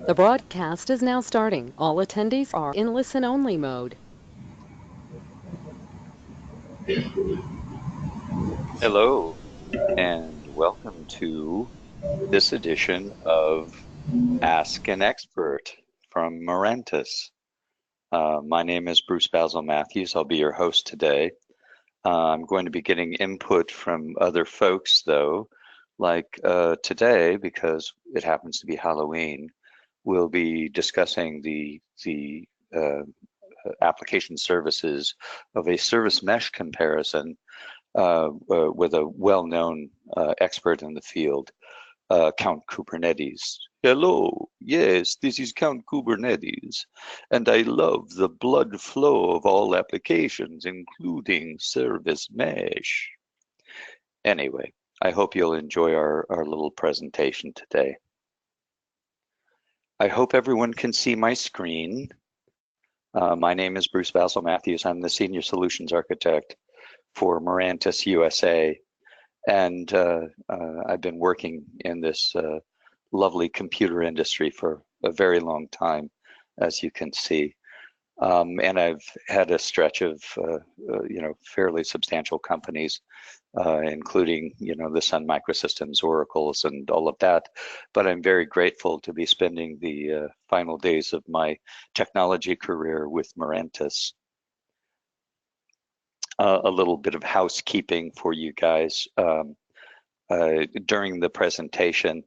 The broadcast is now starting. All attendees are in listen-only mode. Hello, and welcome to this edition of Ask an Expert from Morentus. My name is Bruce Basil Matthews. I'll be your host today. I'm going to be getting input from other folks, though, like today, because it happens to be Halloween. We'll be discussing the application services of a service mesh comparison with a well-known expert in the field, Count Kubernetes. Hello, yes, this is Count Kubernetes, and I love the blood flow of all applications, including service mesh. Anyway, I hope you'll enjoy our little presentation today. I hope everyone can see my screen. My name is Bruce Basil Matthews. I'm the Senior Solutions Architect for Morentus USA, and I've been working in this lovely computer industry for a very long time, as you can see. And I've had a stretch of fairly substantial companies, including the Sun Microsystems, Oracles, and all of that. But I'm very grateful to be spending the final days of my technology career with Morentus. A little bit of housekeeping for you guys. During the presentation,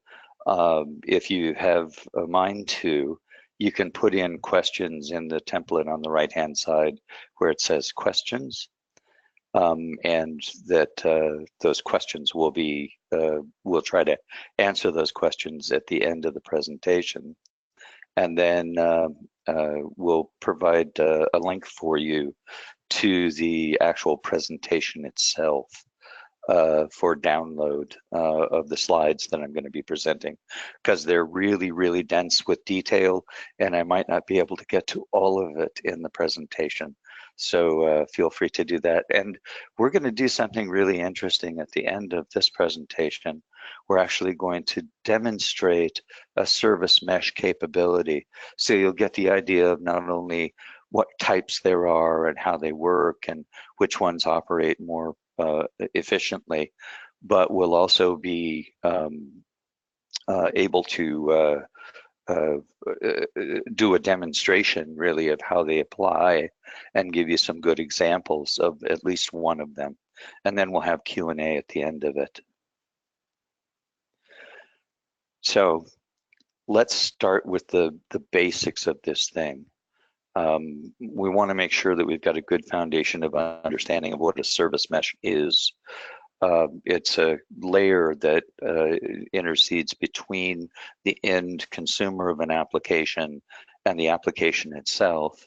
if you have a mind to, you can put in questions in the template on the right-hand side where it says questions, and that those questions will be, we'll try to answer those questions at the end of the presentation. And then we'll provide a link for you to the actual presentation itself for download of the slides that I'm going to be presenting, because they're really, really dense with detail, and I might not be able to get to all of it in the presentation. So feel free to do that. And we're going to do something really interesting at the end of this presentation. We're actually going to demonstrate a service mesh capability. So you'll get the idea of not only what types there are and how they work and which ones operate more efficiently, but we'll also be able to do a demonstration really of how they apply and give you some good examples of at least one of them. And then we'll have Q&A at the end of it. So let's start with the basics of this thing. We want to make sure that we've got a good foundation of understanding of what a service mesh is. It's a layer that intercedes between the end consumer of an application and the application itself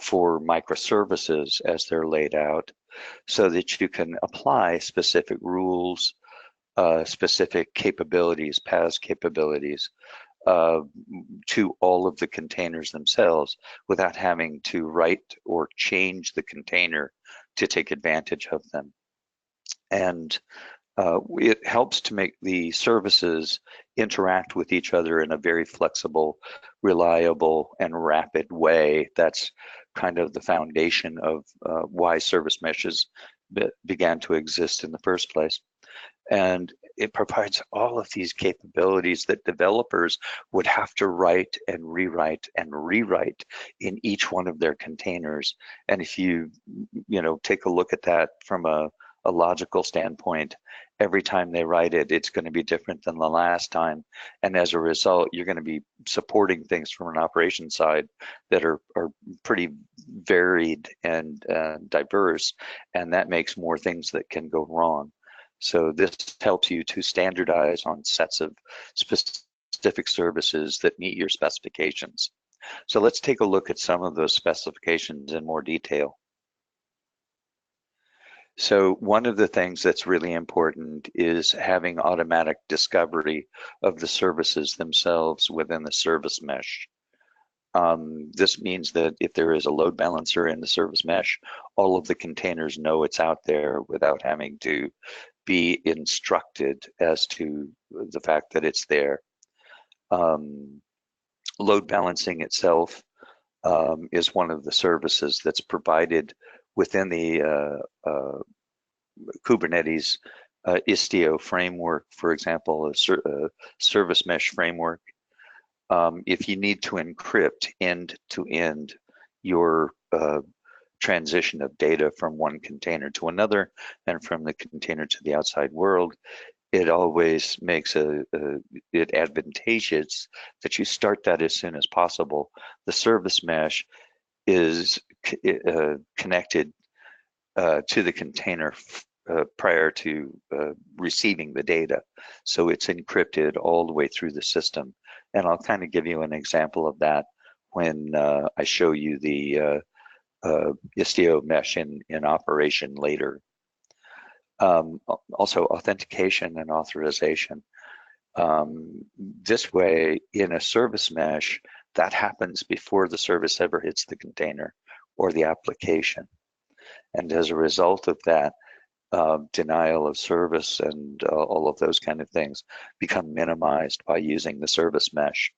for microservices as they're laid out, so that you can apply specific rules, specific capabilities, PaaS capabilities, to all of the containers themselves without having to write or change the container to take advantage of them. And it helps to make the services interact with each other in a very flexible, reliable, and rapid way. That's kind of the foundation of why service meshes began to exist in the first place. And it provides all of these capabilities that developers would have to write and rewrite in each one of their containers. And if you take a look at that from a logical standpoint, every time they write it, it's going to be different than the last time. And as a result, you're going to be supporting things from an operation side that are pretty varied and diverse, and that makes more things that can go wrong. So this helps you to standardize on sets of specific services that meet your specifications. So let's take a look at some of those specifications in more detail. So one of the things that's really important is having automatic discovery of the services themselves within the service mesh. This means that if there is a load balancer in the service mesh, all of the containers know it's out there without having to be instructed as to the fact that it's there. Load balancing itself is one of the services that's provided within the Kubernetes Istio framework, for example, a service mesh framework. If you need to encrypt end-to-end your transition of data from one container to another and from the container to the outside world, it always makes it advantageous that you start that as soon as possible. The service mesh is connected to the container prior to receiving the data. So it's encrypted all the way through the system. And I'll kind of give you an example of that when I show you the Istio mesh in operation later. Also, authentication and authorization. This way, in a service mesh, that happens before the service ever hits the container or the application. And as a result of that, denial of service and all of those kind of things become minimized by using the service mesh.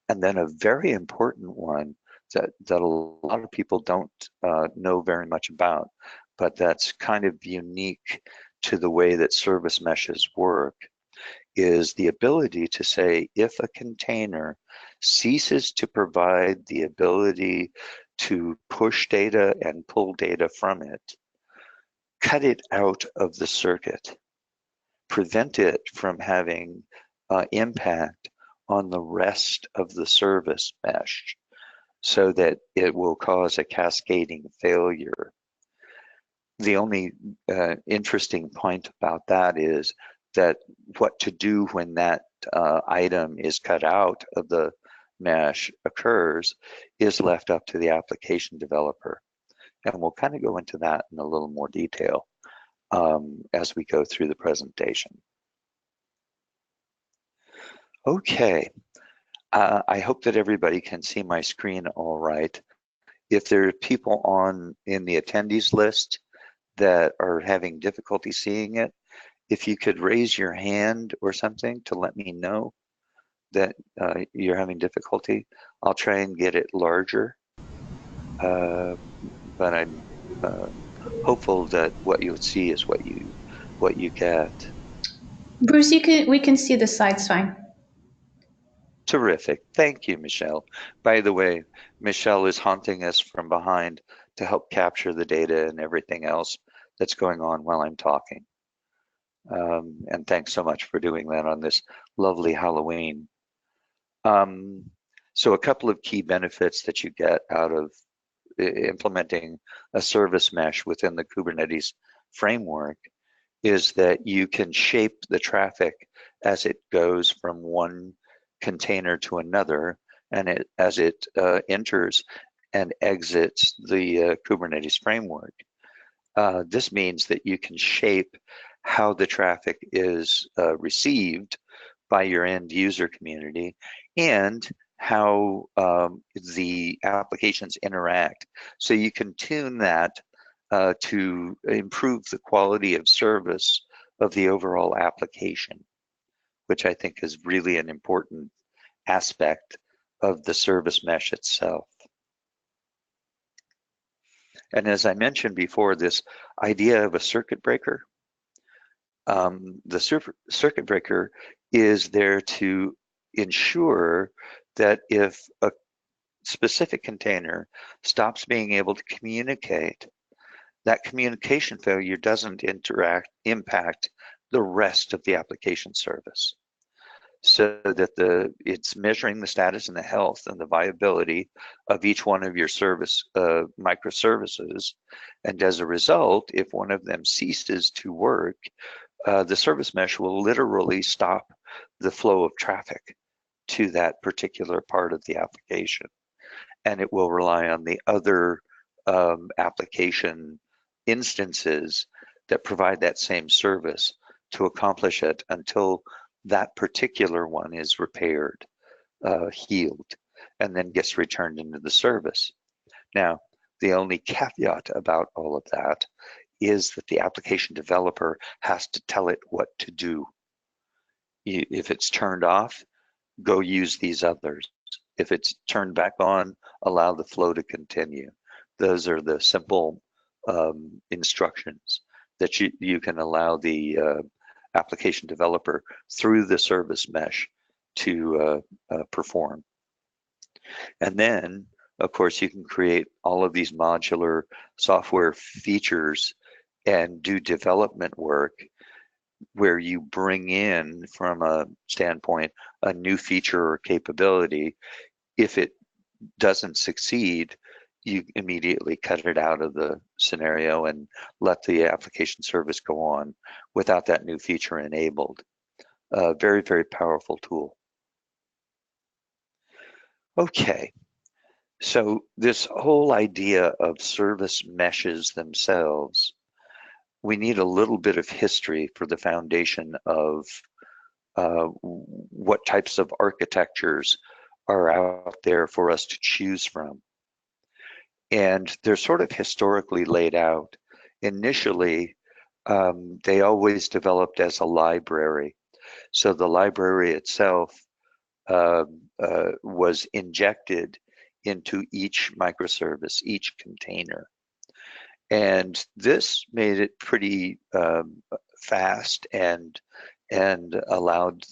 And then a very important one that a lot of people don't know very much about, but that's kind of unique to the way that service meshes work, is the ability to say if a container ceases to provide the ability to push data and pull data from it, cut it out of the circuit, prevent it from having impact on the rest of the service mesh so that it will cause a cascading failure. The only interesting point about that is that what to do when that item is cut out of the mesh occurs is left up to the application developer. And we'll kind of go into that in a little more detail as we go through the presentation. Okay, I hope that everybody can see my screen all right. If there are people in the attendees list that are having difficulty seeing it, if you could raise your hand or something to let me know that you're having difficulty, I'll try and get it larger. But I'm hopeful that what you would see is what you get. Bruce, we can see the slides fine. Terrific. Thank you, Michelle. By the way, Michelle is haunting us from behind to help capture the data and everything else that's going on while I'm talking. And thanks so much for doing that on this lovely Halloween. So a couple of key benefits that you get out of implementing a service mesh within the Kubernetes framework is that you can shape the traffic as it goes from one container to another, and as it enters and exits the Kubernetes framework. This means that you can shape how the traffic is received by your end user community and how the applications interact. So you can tune that to improve the quality of service of the overall application, which I think is really an important aspect of the service mesh itself. And as I mentioned before, this idea of a circuit breaker, the circuit breaker is there to ensure that if a specific container stops being able to communicate, that communication failure doesn't impact the rest of the application service. So that it's measuring the status and the health and the viability of each one of your service microservices. And as a result, if one of them ceases to work, the service mesh will literally stop the flow of traffic to that particular part of the application. And it will rely on the other application instances that provide that same service to accomplish it until that particular one is repaired, healed, and then gets returned into the service. Now, the only caveat about all of that is that the application developer has to tell it what to do. If it's turned off, go use these others. If it's turned back on, allow the flow to continue. Those are the simple instructions that you can allow the application developer through the service mesh to perform. And then, of course, you can create all of these modular software features and do development work where you bring in, from a standpoint, a new feature or capability. If it doesn't succeed, you immediately cut it out of the scenario and let the application service go on without that new feature enabled. Very, very powerful tool. Okay, so this whole idea of service meshes themselves, we need a little bit of history for the foundation of what types of architectures are out there for us to choose from. And they're sort of historically laid out. Initially, they always developed as a library. So the library itself was injected into each microservice, each container. And this made it pretty fast and allowed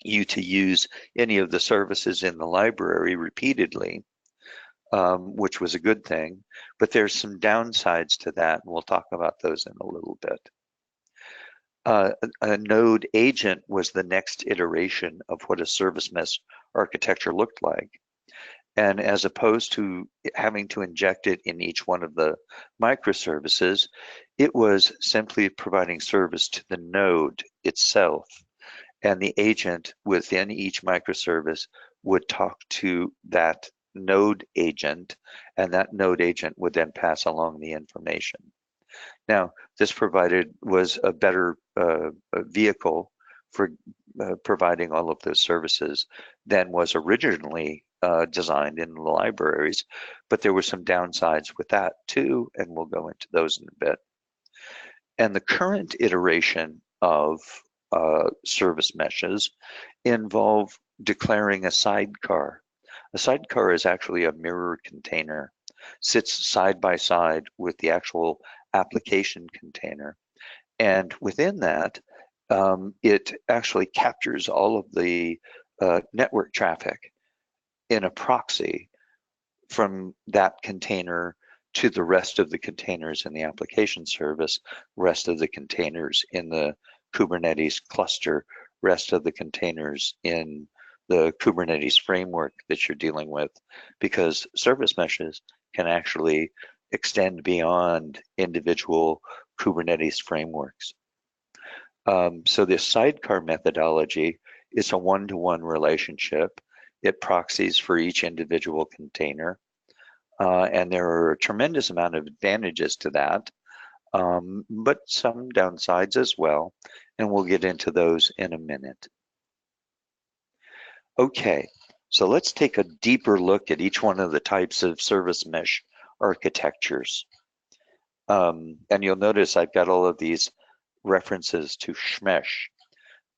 you to use any of the services in the library repeatedly, which was a good thing. But there's some downsides to that, and we'll talk about those in a little bit. A node agent was the next iteration of what a service mesh architecture looked like. And as opposed to having to inject it in each one of the microservices, it was simply providing service to the node itself. And the agent within each microservice would talk to that node agent, and that node agent would then pass along the information. Now, this was a better vehicle for providing all of those services than was originally designed in the libraries, but there were some downsides with that too, and we'll go into those in a bit. And the current iteration of service meshes involve declaring a sidecar. A sidecar is actually a mirror container, sits side by side with the actual application container. And within that, it actually captures all of the network traffic in a proxy from that container to the rest of the containers in the application service, rest of the containers in the Kubernetes cluster, rest of the containers in the Kubernetes framework that you're dealing with, because service meshes can actually extend beyond individual Kubernetes frameworks. So this sidecar methodology is a one-to-one relationship. It proxies for each individual container. And there are a tremendous amount of advantages to that, but some downsides as well. And we'll get into those in a minute. Okay, so let's take a deeper look at each one of the types of service mesh architectures. And you'll notice I've got all of these references to Shmesh.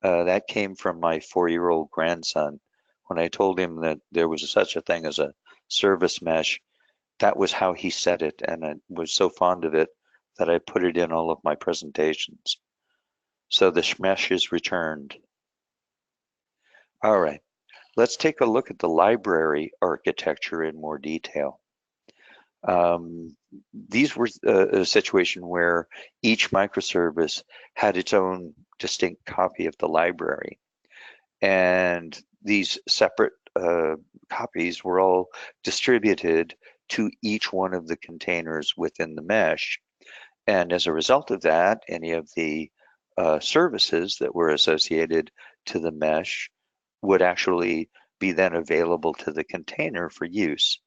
That came from my 4-year-old grandson. When I told him that there was such a thing as a service mesh, that was how he said it, and I was so fond of it that I put it in all of my presentations. So the Shmesh is returned. All right, let's take a look at the library architecture in more detail. These were a situation where each microservice had its own distinct copy of the library. And these separate copies were all distributed to each one of the containers within the mesh. And as a result of that, any of the services that were associated to the mesh would actually be then available to the container for use.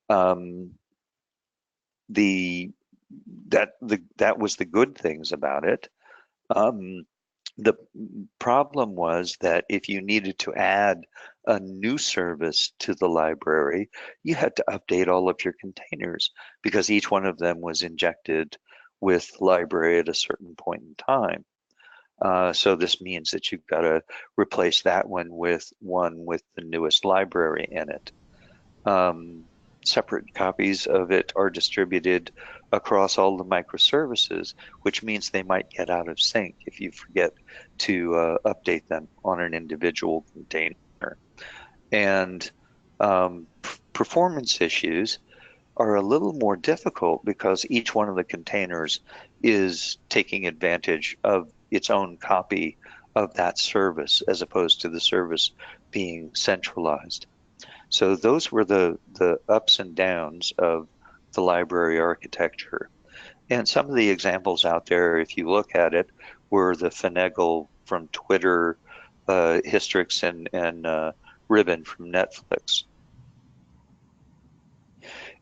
That was the good things about it. The problem was that if you needed to add a new service to the library, you had to update all of your containers because each one of them was injected with library at a certain point in time. So this means that you've got to replace that one with the newest library in it. Separate copies of it are distributed across all the microservices, which means they might get out of sync if you forget to update them on an individual container. And performance issues are a little more difficult because each one of the containers is taking advantage of its own copy of that service as opposed to the service being centralized. So those were the ups and downs of the library architecture. And some of the examples out there, if you look at it, were the Finagle from Twitter, Hystrix and Ribbon from Netflix.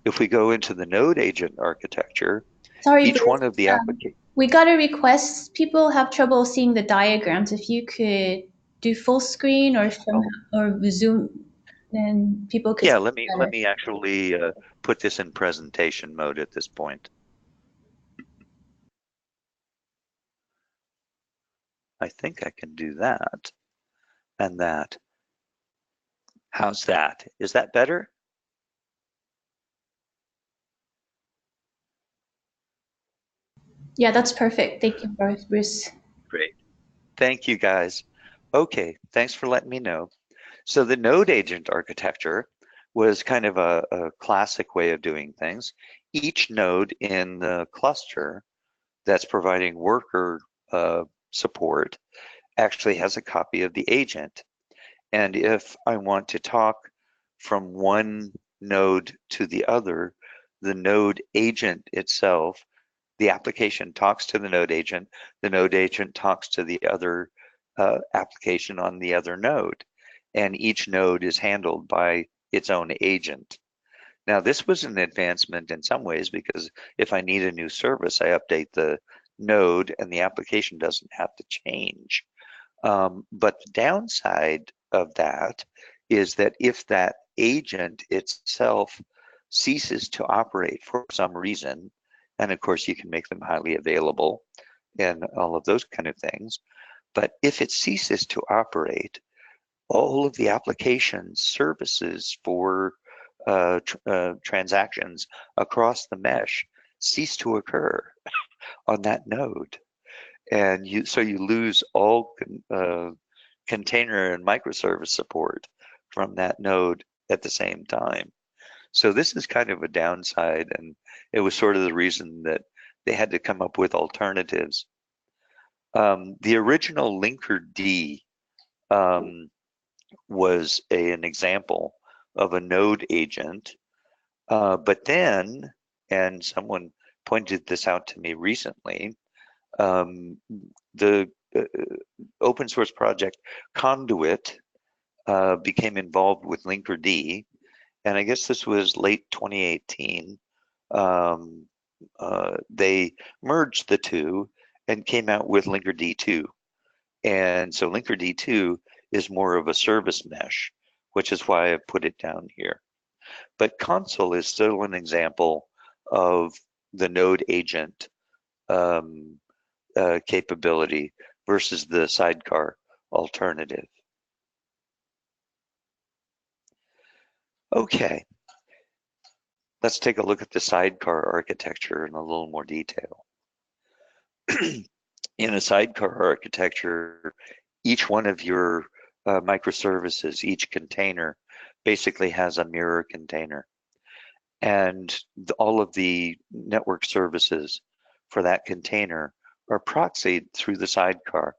If we go into the node agent architecture, Sorry, each Bruce. one of the applications. We got a request. People have trouble seeing the diagrams. If you could do full screen or Zoom, then people could see Yeah, it let better. me actually put this in presentation mode at this point. I think I can do that and that. How's that? Is that better? Yeah, that's perfect. Thank you, Bruce. Great. Thank you, guys. Okay, thanks for letting me know. So the node agent architecture was kind of a classic way of doing things. Each node in the cluster that's providing worker support actually has a copy of the agent. And if I want to talk from one node to the other, the node agent itself, the application talks to the node agent talks to the other application on the other node, and each node is handled by its own agent. Now, this was an advancement in some ways because if I need a new service, I update the node and the application doesn't have to change. But the downside of that is that if that agent itself ceases to operate for some reason, and of course you can make them highly available and all of those kind of things, but if it ceases to operate, all of the application services for transactions across the mesh cease to occur on that node. And so you lose all container and microservice support from that node at the same time. So this is kind of a downside, and it was sort of the reason that they had to come up with alternatives. The original LinkerD was an example of a node agent, but then, and someone pointed this out to me recently, the open source project Conduit became involved with LinkerD, and I guess this was late 2018. They merged the two and came out with LinkerD 2. And so LinkerD 2 is more of a service mesh, which is why I put it down here. But Consul is still an example of the node agent capability versus the sidecar alternative. Okay, let's take a look at the sidecar architecture in a little more detail. In a sidecar architecture, each one of your microservices, each container, basically has a mirror container. And all of the network services for that container are proxied through the sidecar.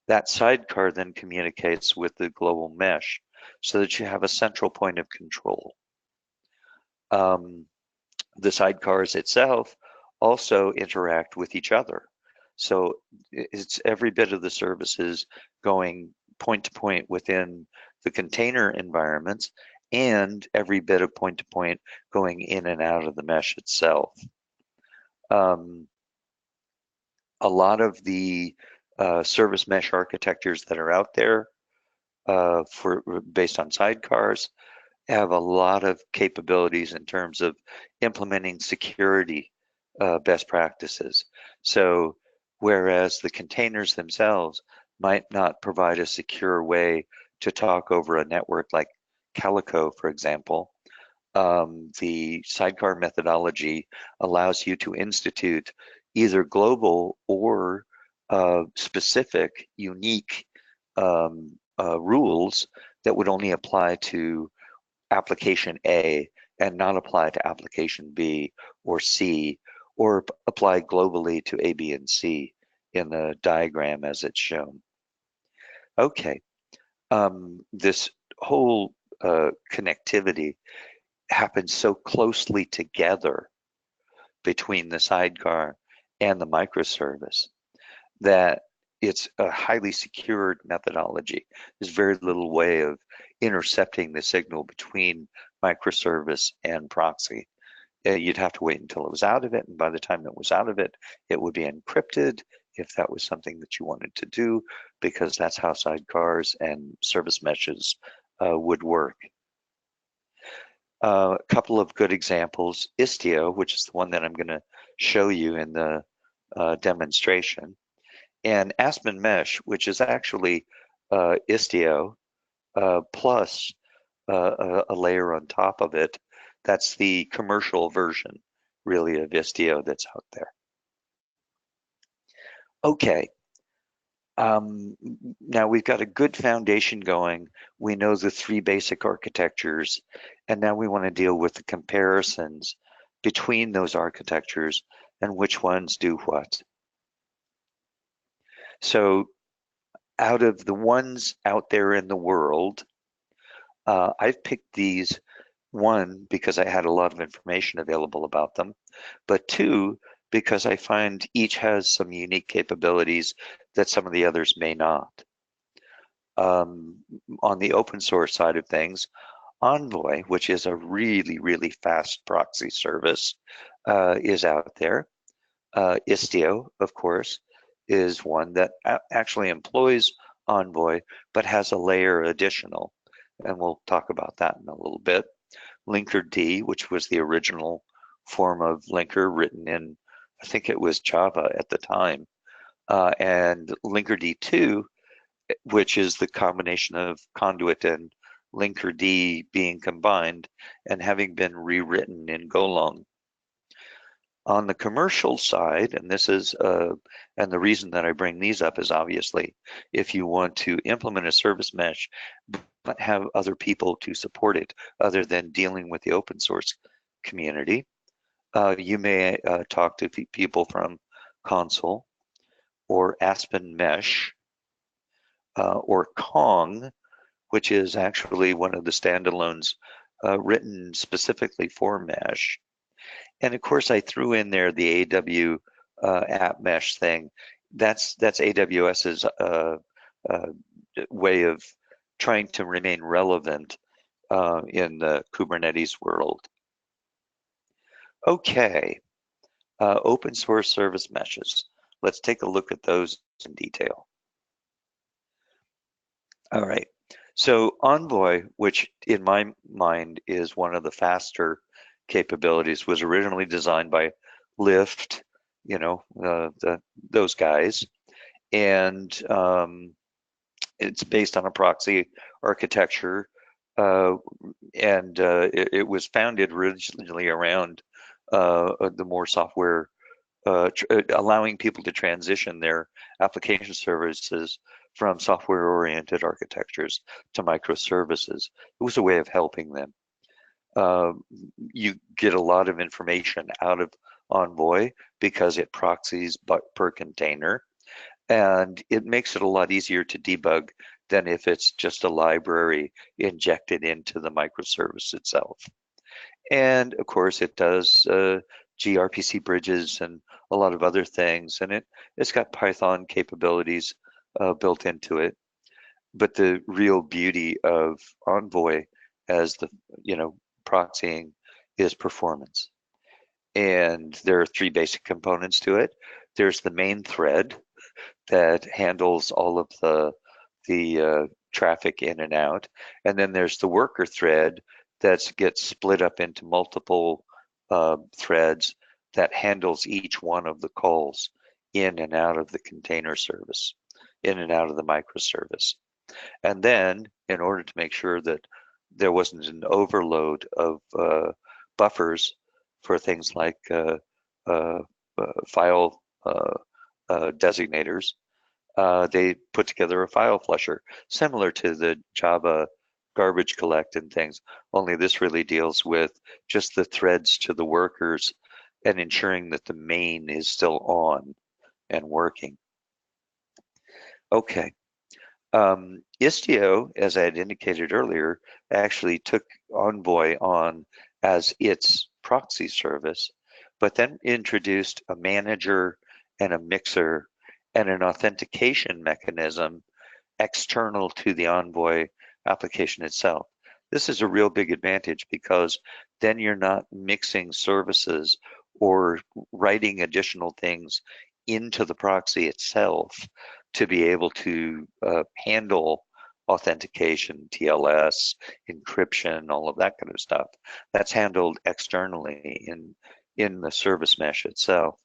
That sidecar then communicates with the global mesh so that you have a central point of control. The sidecars itself also interact with each other. So it's every bit of the services going point to point within the container environments and every bit of point to point going in and out of the mesh itself. A lot of the service mesh architectures that are out there based on sidecars have a lot of capabilities in terms of implementing security best practices. So whereas the containers themselves might not provide a secure way to talk over a network like Calico, for example. The Sidecar methodology allows you to institute either global or specific, unique rules that would only apply to application A and not apply to application B or C, or apply globally to A, B, and C in the diagram as it's shown. Okay, this whole connectivity happens so closely together between the sidecar and the microservice that it's a highly secured methodology. There's very little way of intercepting the signal between microservice and proxy. You'd have to wait until it was out of it, and by the time it was out of it, it would be encrypted if that was something that you wanted to do, because that's how sidecars and service meshes would work. A couple of good examples, Istio, which is the one that I'm going to show you in the demonstration, and Aspen Mesh, which is actually Istio plus a layer on top of it. That's the commercial version, really, of Istio that's out there. Okay. Now we've got a good foundation going. We know the three basic architectures, and now we want to deal with the comparisons between those architectures and which ones do what. So out of the ones out there in the world, I've picked these, one, because I had a lot of information available about them, but two, because I find each has some unique capabilities that some of the others may not. On the open source side of things, Envoy, which is a really, really fast proxy service, is out there. Istio, of course, is one that actually employs Envoy, but has a layer additional, and we'll talk about that in a little bit. LinkerD, which was the original form of linker written in, I think it was Java at the time, and LinkerD 2, which is the combination of Conduit and LinkerD being combined and having been rewritten in Golang. On the commercial side, and this is, and the reason that I bring these up is obviously if you want to implement a service mesh, but have other people to support it other than dealing with the open source community, you may talk to people from Console or Aspen Mesh or Kong, which is actually one of the standalones written specifically for Mesh. And of course, I threw in there the AWS App Mesh thing. That's AWS's way of trying to remain relevant in the Kubernetes world. Okay, open source service meshes. Let's take a look at those in detail. All right, so Envoy, which in my mind is one of the faster capabilities, was originally designed by Lyft, you know, those guys, and it's based on a proxy architecture, and it was founded originally around the more software, allowing people to transition their application services from software-oriented architectures to microservices. It was a way of helping them. You get a lot of information out of Envoy because it proxies per container, and it makes it a lot easier to debug than if it's just a library injected into the microservice itself. And of course, it does gRPC bridges and a lot of other things, and it's got Python capabilities built into it. But the real beauty of Envoy as the, you know, proxying is performance. And there are three basic components to it. There's the main thread that handles all of the traffic in and out. And then there's the worker thread that gets split up into multiple threads that handles each one of the calls in and out of the container service, in and out of the microservice. And then, in order to make sure that there wasn't an overload of buffers for things like file designators, they put together a file flusher, similar to the Java garbage collect and things, only this really deals with just the threads to the workers and ensuring that the main is still on and working. Okay. Istio, as I had indicated earlier, actually took Envoy on as its proxy service, but then introduced a manager and a mixer and an authentication mechanism external to the Envoy application itself. This is a real big advantage because then you're not mixing services or writing additional things into the proxy itself to be able to handle authentication, TLS, encryption, all of that kind of stuff. That's handled externally in the service mesh itself.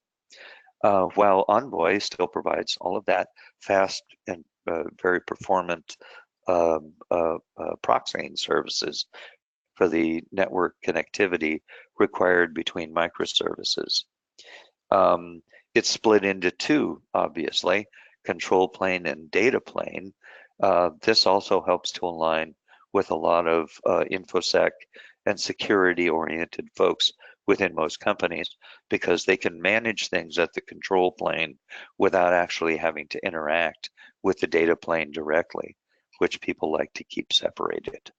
While Envoy still provides all of that fast and very performant proxying services for the network connectivity required between microservices. It's split into two, obviously, control plane and data plane. This also helps to align with a lot of InfoSec and security-oriented folks within most companies, because they can manage things at the control plane without actually having to interact with the data plane directly, which people like to keep separated.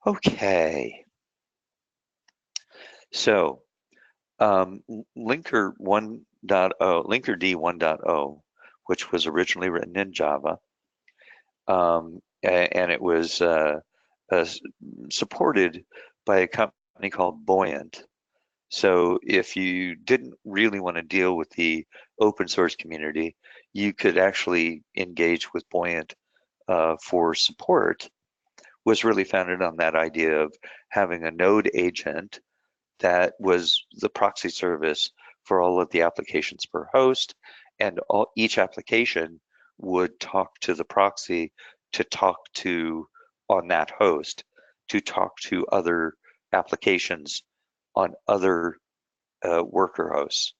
Okay. So LinkerD 1.0, which was originally written in Java, and it was supported by a company called Buoyant. So if you didn't really want to deal with the open source community, you could actually engage with Buoyant for support. Was really founded on that idea of having a node agent that was the proxy service for all of the applications per host, and each application would talk to the proxy to talk to on that host, to talk to other applications on other worker hosts.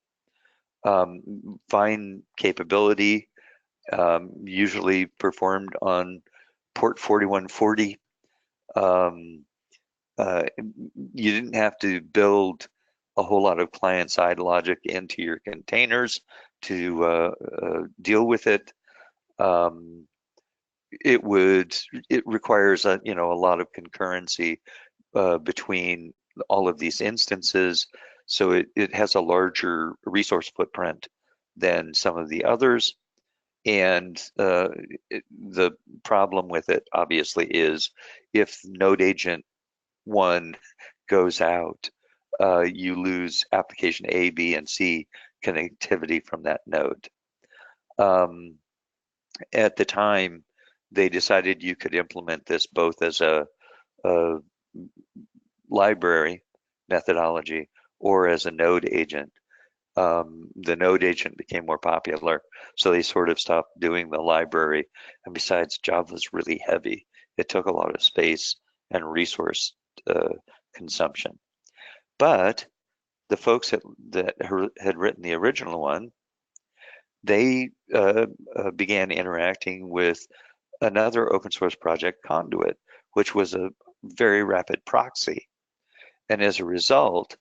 Fine capability, usually performed on port 4140. You didn't have to build a whole lot of client-side logic into your containers to deal with it. It requires a lot of concurrency between all of these instances, so it has a larger resource footprint than some of the others. And the problem with it, obviously, is if node agent 1 goes out, you lose application A, B, and C connectivity from that node. At the time, they decided you could implement this both as a library methodology or as a node agent. The node agent became more popular, so they sort of stopped doing the library. And besides, Java's really heavy. It took a lot of space and resource consumption. But the folks that had written the original one, they began interacting with another open source project, Conduit, which was a very rapid proxy. And as a result,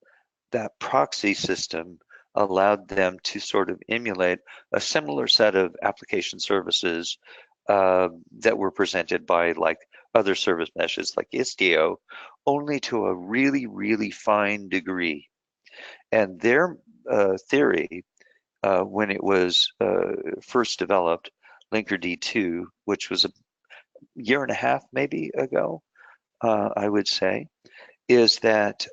that proxy system allowed them to sort of emulate a similar set of application services that were presented by like other service meshes like Istio, only to a really, really fine degree. And their theory, when it was first developed, LinkerD 2, which was a year and a half maybe ago, I would say, is that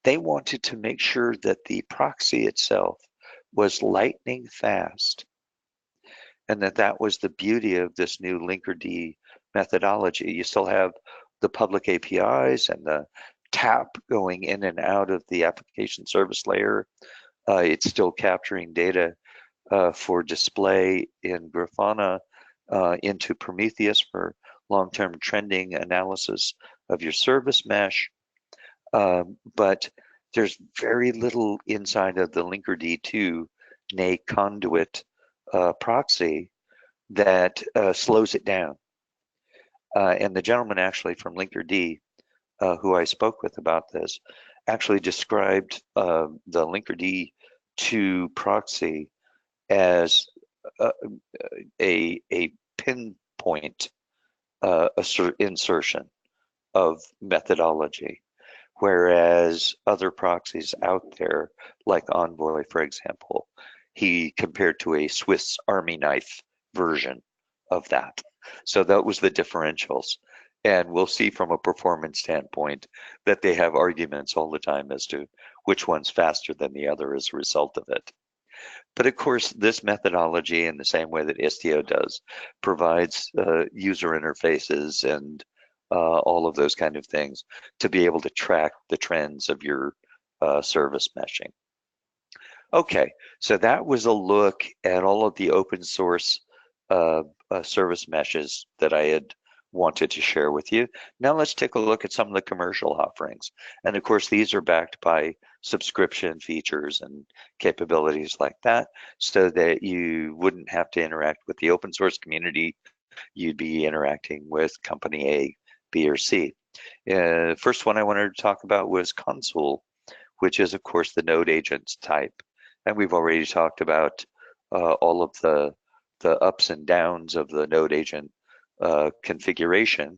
they wanted to make sure that the proxy itself was lightning fast, and that was the beauty of this new LinkerD methodology. You still have the public APIs and the tap going in and out of the application service layer, It's still capturing data for display in Grafana into Prometheus for long-term trending analysis of your service mesh. But there's very little inside of the LinkerD 2 nay conduit proxy that slows it down. And the gentleman actually from LinkerD, who I spoke with about this, actually described the LinkerD 2 proxy as a pinpoint insertion of methodology, whereas other proxies out there, like Envoy, for example, he compared to a Swiss Army knife version of that. So that was the differentials. And we'll see from a performance standpoint that they have arguments all the time as to which one's faster than the other as a result of it. But of course, this methodology, in the same way that Istio does, provides user interfaces and all of those kind of things to be able to track the trends of your service meshing. Okay, so that was a look at all of the open source service meshes that I had wanted to share with you. Now let's take a look at some of the commercial offerings. And of course, these are backed by subscription features and capabilities like that, so that you wouldn't have to interact with the open source community. You'd be interacting with company A, B, or C. First one I wanted to talk about was Consul, which is of course the node agents type. And we've already talked about all of the ups and downs of the node agent configuration,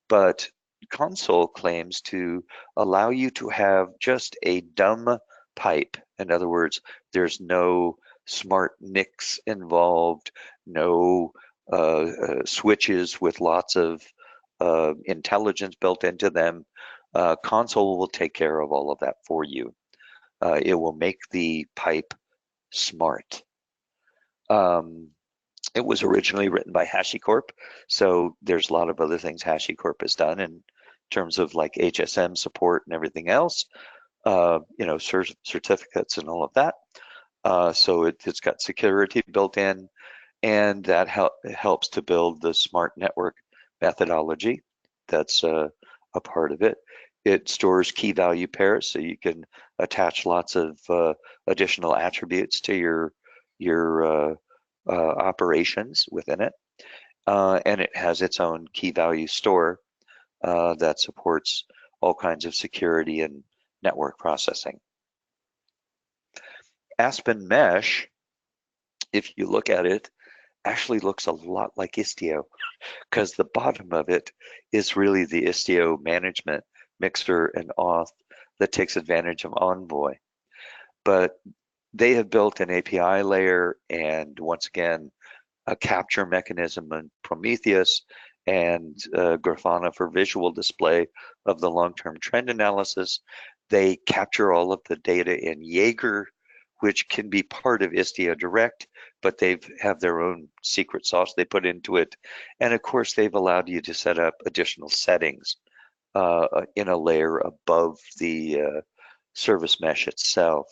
but Consul claims to allow you to have just a dumb pipe. In other words, there's no smart NICs involved, no switches with lots of intelligence built into them. Consul will take care of all of that for you. It will make the pipe smart. It was originally written by HashiCorp, so there's a lot of other things HashiCorp has done in terms of like HSM support and everything else, certificates and all of that. So it's got security built in, and that helps to build the smart network methodology that's a part of it. It stores key value pairs, so you can attach lots of additional attributes to your operations within it. And it has its own key value store that supports all kinds of security and network processing. Aspen Mesh, if you look at it, actually looks a lot like Istio, because the bottom of it is really the Istio management mixer and auth that takes advantage of Envoy. But they have built an API layer and, once again, a capture mechanism in Prometheus and Grafana for visual display of the long-term trend analysis. They capture all of the data in Jaeger, which can be part of Istio Direct, but they have their own secret sauce they put into it. And of course, they've allowed you to set up additional settings in a layer above the service mesh itself.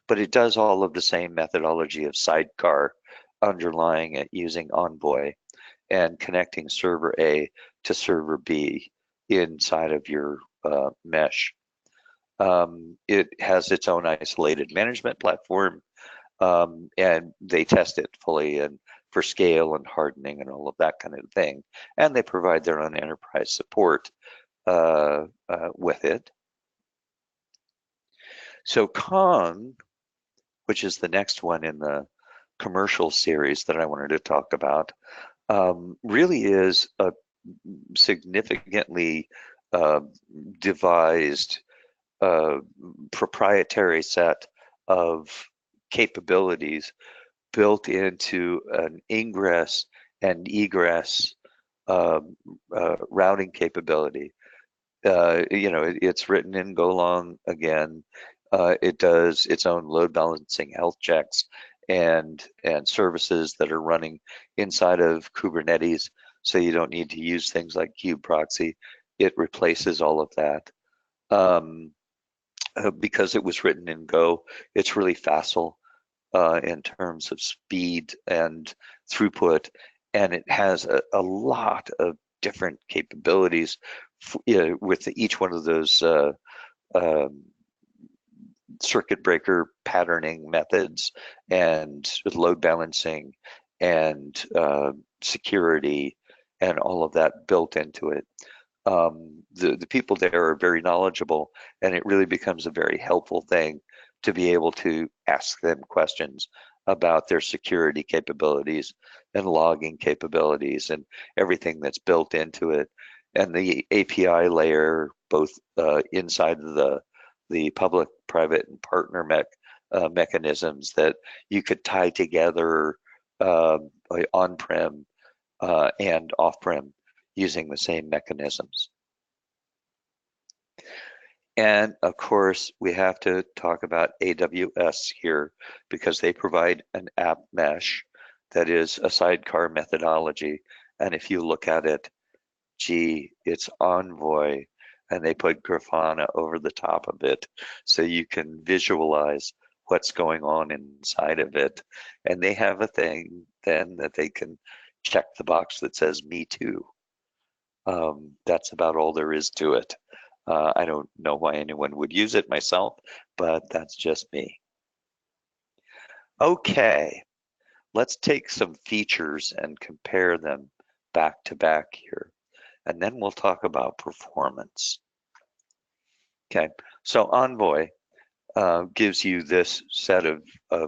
But it does all of the same methodology of Sidecar underlying it using Envoy and connecting server A to server B inside of your mesh. It has its own isolated management platform, and they test it fully and for scale and hardening and all of that kind of thing. And they provide their own enterprise support with it. So Kong, which is the next one in the commercial series that I wanted to talk about, really is a significantly devised proprietary set of capabilities built into an ingress and egress routing capability. It's written in Golang again. It does its own load balancing health checks and services that are running inside of Kubernetes, so you don't need to use things like kube proxy. It replaces all of that. because it was written in Go, it's really facile in terms of speed and throughput, and it has a lot of different capabilities with each one of those um, circuit breaker patterning methods and load balancing and security and all of that built into it. The people there are very knowledgeable, and it really becomes a very helpful thing to be able to ask them questions about their security capabilities and logging capabilities and everything that's built into it. And the API layer, both inside of the public, private, and partner mechanisms that you could tie together on-prem and off-prem using the same mechanisms. And of course, we have to talk about AWS here because they provide an app mesh that is a sidecar methodology. And if you look at it, gee, it's Envoy, and they put Grafana over the top of it so you can visualize what's going on inside of it. And they have a thing then that they can check the box that says me too. That's about all there is to it. I don't know why anyone would use it myself, but that's just me. Okay, let's take some features and compare them back to back here, and then we'll talk about performance. Okay, so Envoy gives you this set of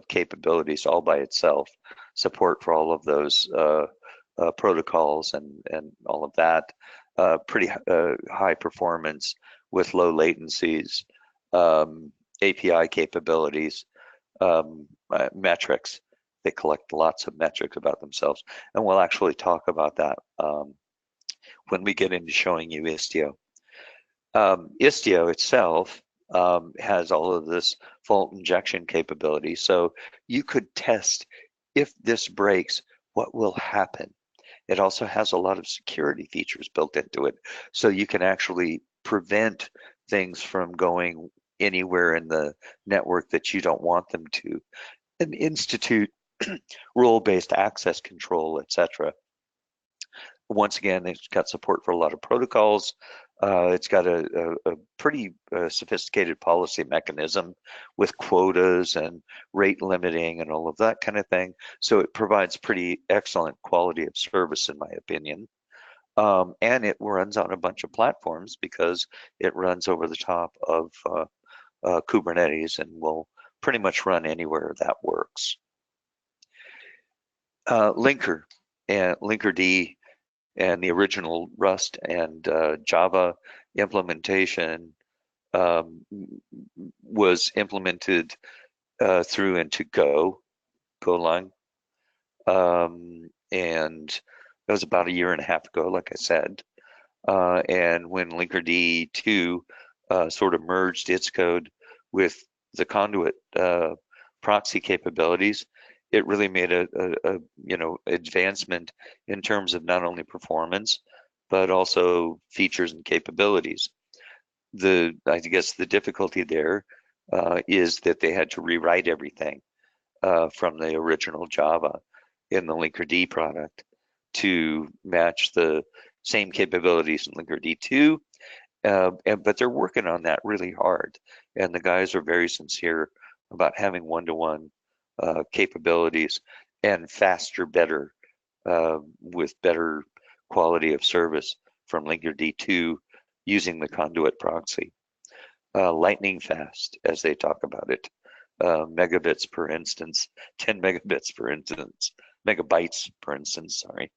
capabilities all by itself, support for all of those protocols and all of that, pretty high performance with low latencies, API capabilities, metrics. They collect lots of metrics about themselves, and we'll actually talk about that when we get into showing you Istio. Istio itself has all of this fault injection capability, so you could test if this breaks, what will happen. It also has a lot of security features built into it, so you can actually prevent things from going anywhere in the network that you don't want them to, and institute role-based access control, etc. Once again, it's got support for a lot of protocols. It's got a pretty sophisticated policy mechanism with quotas and rate limiting and all of that kind of thing. So it provides pretty excellent quality of service, in my opinion. And it runs on a bunch of platforms because it runs over the top of Kubernetes and will pretty much run anywhere that works. LinkerD and the original Rust and Java implementation was implemented through into Golang, and that was about a year and a half ago, like I said. And when LinkerD 2 sort of merged its code with the conduit proxy capabilities, it really made a advancement in terms of not only performance, but also features and capabilities. I guess the difficulty there is that they had to rewrite everything from the original Java in the LinkerD product to match the same capabilities in LinkerD 2. But they're working on that really hard. And the guys are very sincere about having one-to-one capabilities and faster, better, with better quality of service from LinkerD 2 using the conduit proxy. Lightning fast, as they talk about it, megabits per instance, 10 megabits per instance, megabytes per instance, sorry.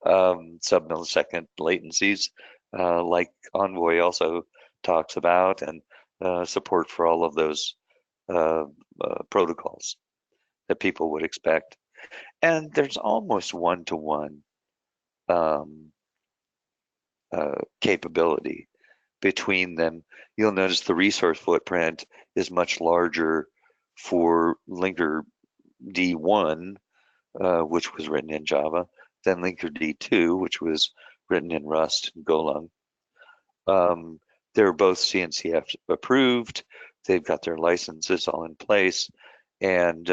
Sub-millisecond latencies, like Envoy also talks about, and support for all of those protocols that people would expect. And there's almost one-to-one capability between them. You'll notice the resource footprint is much larger for LinkerD 1, which was written in Java, than LinkerD 2, which was written in Rust and Golang. They're both CNCF approved. they've got their licenses all in place, and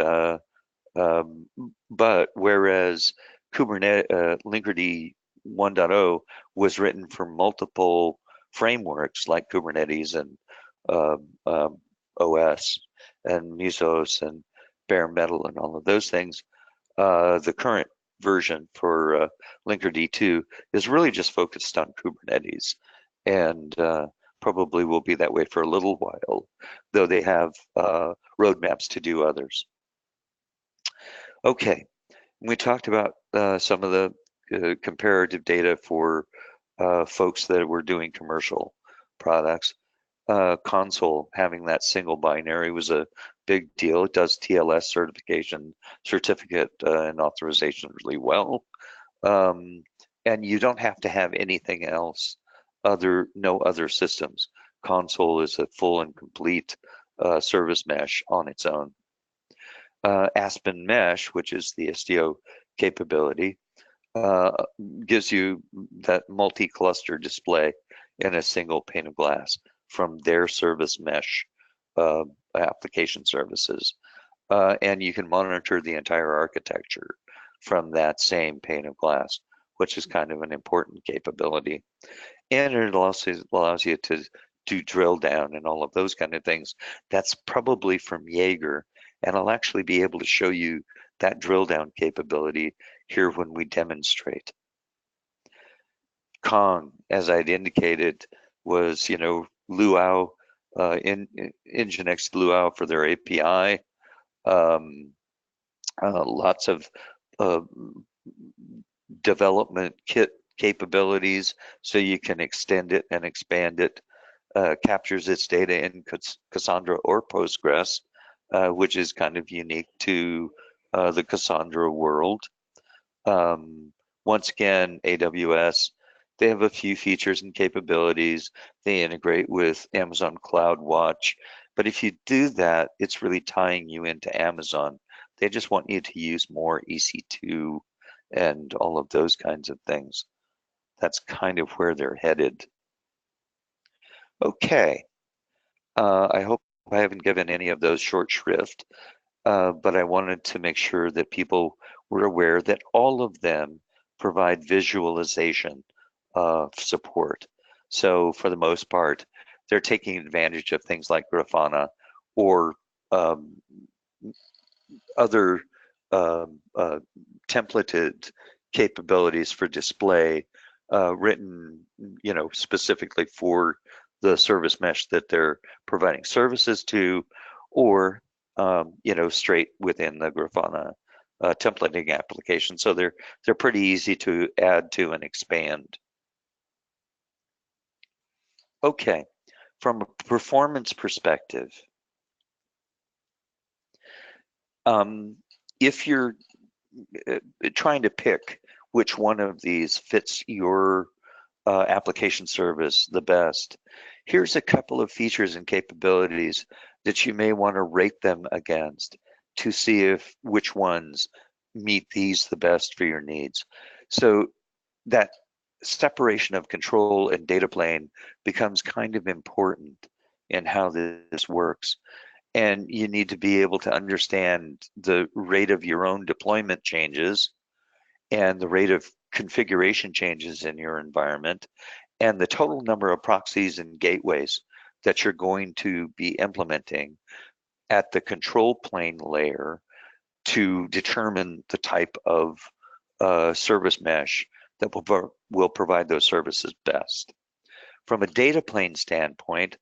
but whereas Kubernetes LinkerD 1.0 was written for multiple frameworks like Kubernetes and OS and Mesos and bare metal and all of those things, the current version for LinkerD 2 is really just focused on Kubernetes, and probably will be that way for a little while, though they have roadmaps to do others. Okay, we talked about some of the comparative data for folks that were doing commercial products. Console having that single binary was a big deal. It does TLS certificate and authorization really well. And you don't have to have anything else, no other systems. Console is a full and complete service mesh on its own. Aspen Mesh, which is the Istio capability, gives you that multi-cluster display in a single pane of glass from their service mesh application services. And you can monitor the entire architecture from that same pane of glass, which is kind of an important capability. And it also allows you to do drill down and all of those kind of things. That's probably from Jaeger, and I'll actually be able to show you that drill down capability here when we demonstrate. Kong, as I'd indicated, was, Luau, Nginx Luau for their API. Lots of development kit capabilities, so you can extend it and expand it. Captures its data in Cassandra or Postgres, which is kind of unique to the Cassandra world. Once again, AWS, they have a few features and capabilities. They integrate with Amazon CloudWatch, but if you do that, it's really tying you into Amazon. They just want you to use more EC2 and all of those kinds of things. That's kind of where they're headed. Okay, I hope I haven't given any of those short shrift, but I wanted to make sure that people were aware that all of them provide visualization support. So for the most part, they're taking advantage of things like Grafana or other templated capabilities for display written, specifically for the service mesh that they're providing services to, or straight within the Grafana templating application. So they're pretty easy to add to and expand. Okay, from a performance perspective, if you're trying to pick which one of these fits your application service the best, here's a couple of features and capabilities that you may want to rate them against to see which ones meet these the best for your needs. So that separation of control and data plane becomes kind of important in how this works. And you need to be able to understand the rate of your own deployment changes and the rate of configuration changes in your environment and the total number of proxies and gateways that you're going to be implementing at the control plane layer to determine the type of service mesh that will provide those services best. From a data plane standpoint,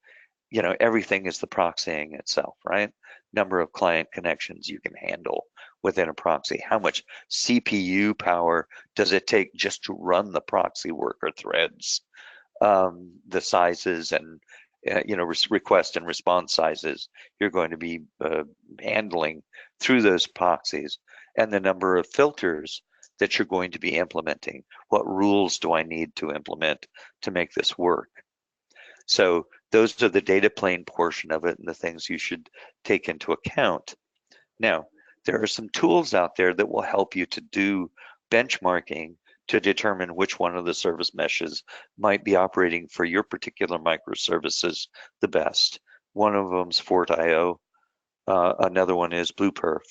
everything is the proxying itself, right? Number of client connections you can handle within a proxy. How much CPU power does it take just to run the proxy worker threads? The sizes and request and response sizes you're going to be handling through those proxies, and the number of filters that you're going to be implementing. What rules do I need to implement to make this work? So those are the data plane portion of it and the things you should take into account. Now, there are some tools out there that will help you to do benchmarking to determine which one of the service meshes might be operating for your particular microservices the best. One of them's Fort.io. Another one is BluePerf.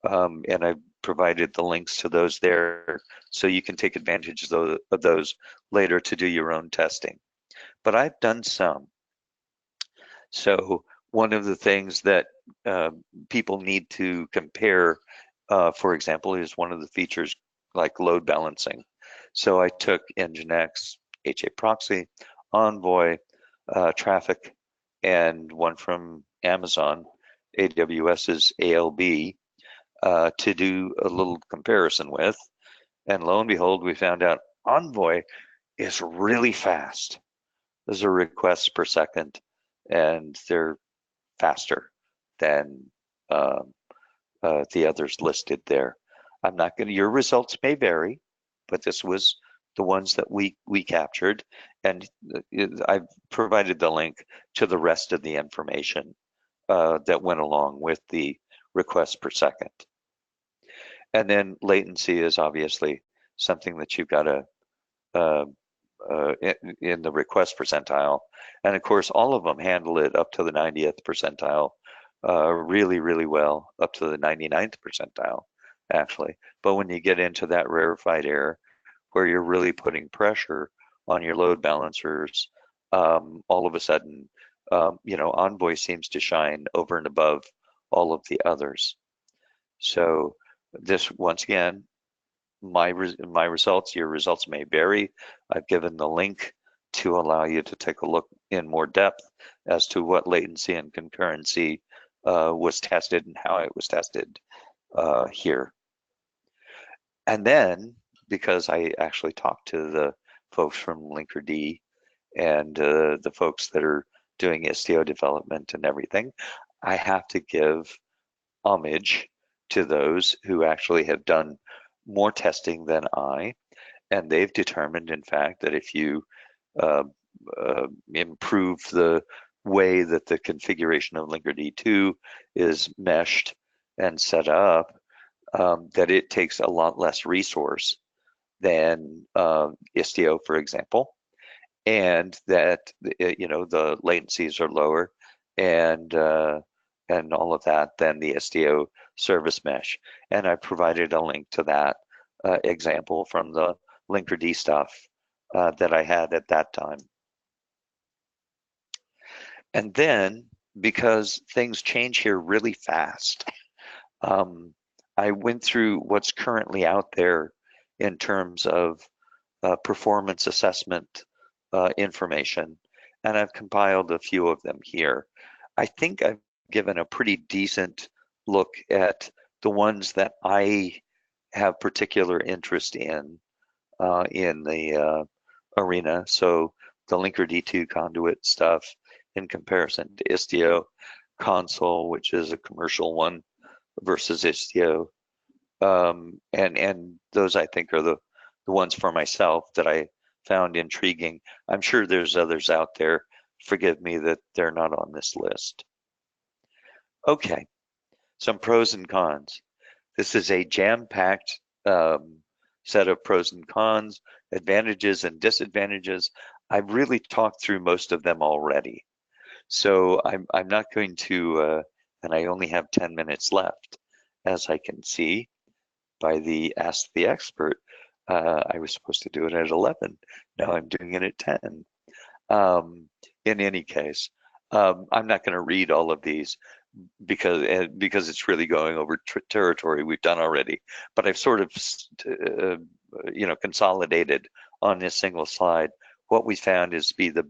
And I've provided the links to those there so you can take advantage of those later to do your own testing. But I've done some. So one of the things that people need to compare, for example, is one of the features like load balancing. So I took Nginx, HA Proxy, Envoy, Traffic, and one from Amazon, AWS's ALB, to do a little comparison with. And lo and behold, we found out Envoy is really fast. Those are requests per second, and they're faster than the others listed there. I'm not going to, your results may vary, but this was the ones that we captured, and I've provided the link to the rest of the information that went along with the requests per second. And then latency is obviously something that you've got to in the request percentile. And of course, all of them handle it up to the 90th percentile really, really well, up to the 99th percentile, actually. But when you get into that rarefied air, where you're really putting pressure on your load balancers, all of a sudden, Envoy seems to shine over and above all of the others. So this, once again, my results, your results may vary. I've given the link to allow you to take a look in more depth as to what latency and concurrency was tested and how it was tested here. And then, because I actually talked to the folks from LinkerD and the folks that are doing Istio development and everything, I have to give homage to those who actually have done more testing than I, and they've determined, in fact, that if you improve the way that the configuration of LinkerD 2 is meshed and set up, that it takes a lot less resource than Istio, for example, and that the latencies are lower and all of that than the Istio service mesh. And I provided a link to that example from the LinkerD stuff that I had at that time. And then, because things change here really fast, I went through what's currently out there in terms of performance assessment information, and I've compiled a few of them here. I think I've given a pretty decent look at the ones that I have particular interest in the arena. So the Linkerd 2 conduit stuff in comparison to Istio, Console, which is a commercial one, versus Istio, and those I think are the ones for myself that I found intriguing. I'm sure there's others out there. Forgive me that they're not on this list. Okay, some pros and cons. This is a jam-packed set of pros and cons, advantages and disadvantages. I've really talked through most of them already. So I'm not going to, and I only have 10 minutes left, as I can see by the Ask the Expert. I was supposed to do it at 11. Now I'm doing it at 10. In any case, I'm not going to read all of these because it's really going over territory we've done already. But I've sort of, consolidated on this single slide what we found is to be the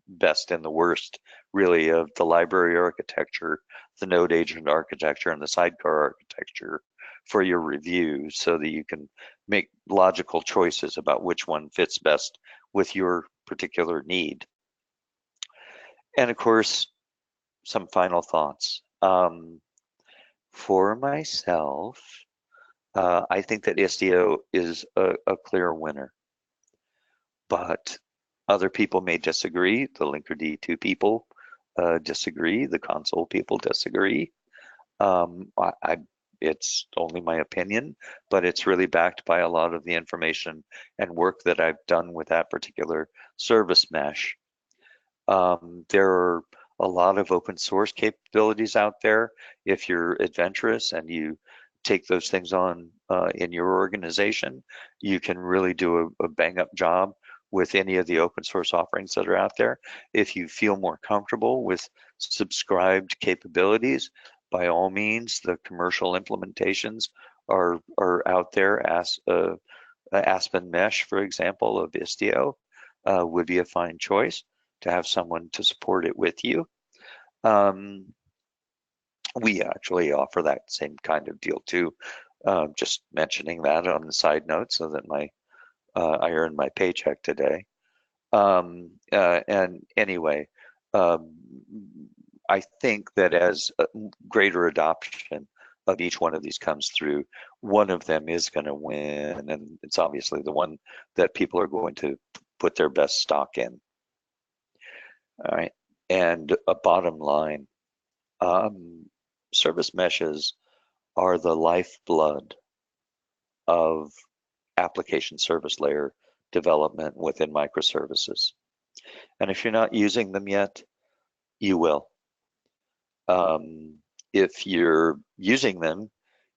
best and the worst, really, of the library architecture, the node agent architecture, and the sidecar architecture for your review, so that you can make logical choices about which one fits best with your particular need. And of course, some final thoughts. For myself, I think that Istio is a clear winner, but other people may disagree. The Linkerd 2 people disagree. The console people disagree. It's only my opinion, but it's really backed by a lot of the information and work that I've done with that particular service mesh. There are a lot of open source capabilities out there. If you're adventurous and you take those things on in your organization, you can really do a bang up job with any of the open source offerings that are out there. If you feel more comfortable with subscribed capabilities, by all means, the commercial implementations are out there. As Aspen Mesh, for example, of Istio would be a fine choice to have someone to support it with you. We actually offer that same kind of deal too. Just mentioning that on the side note so that I earned my paycheck today. And anyway, I think that as greater adoption of each one of these comes through, one of them is going to win, and it's obviously the one that people are going to put their best stock in. All right, and a bottom line, service meshes are the lifeblood of application service layer development within microservices. And if you're not using them yet, you will. If you're using them,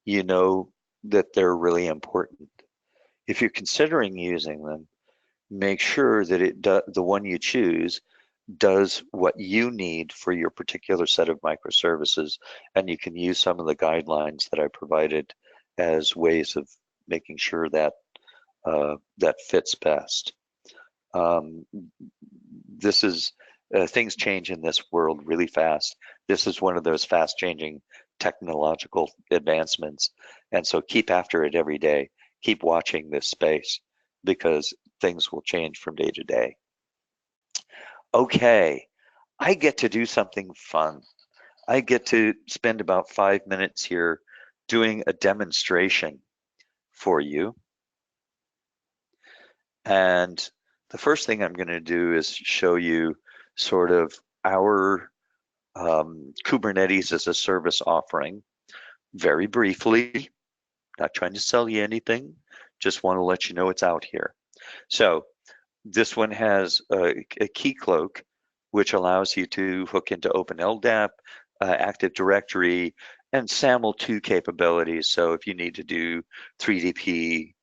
you know that they're really important. If you're considering using them, make sure that the one you choose does what you need for your particular set of microservices, and you can use some of the guidelines that I provided as ways of making sure that that fits best. This is things change in this world really fast. This is one of those fast-changing technological advancements, and so keep after it every day. Keep watching this space because things will change from day to day. Okay, I get to do something fun. I get to spend about 5 minutes here doing a demonstration for you. And the first thing I'm going to do is show you sort of our Kubernetes as a service offering very briefly. Not trying to sell you anything, just want to let you know it's out here. So this one has a key cloak, which allows you to hook into Open LDAP, Active Directory, and SAML2 capabilities. So if you need to do 3DP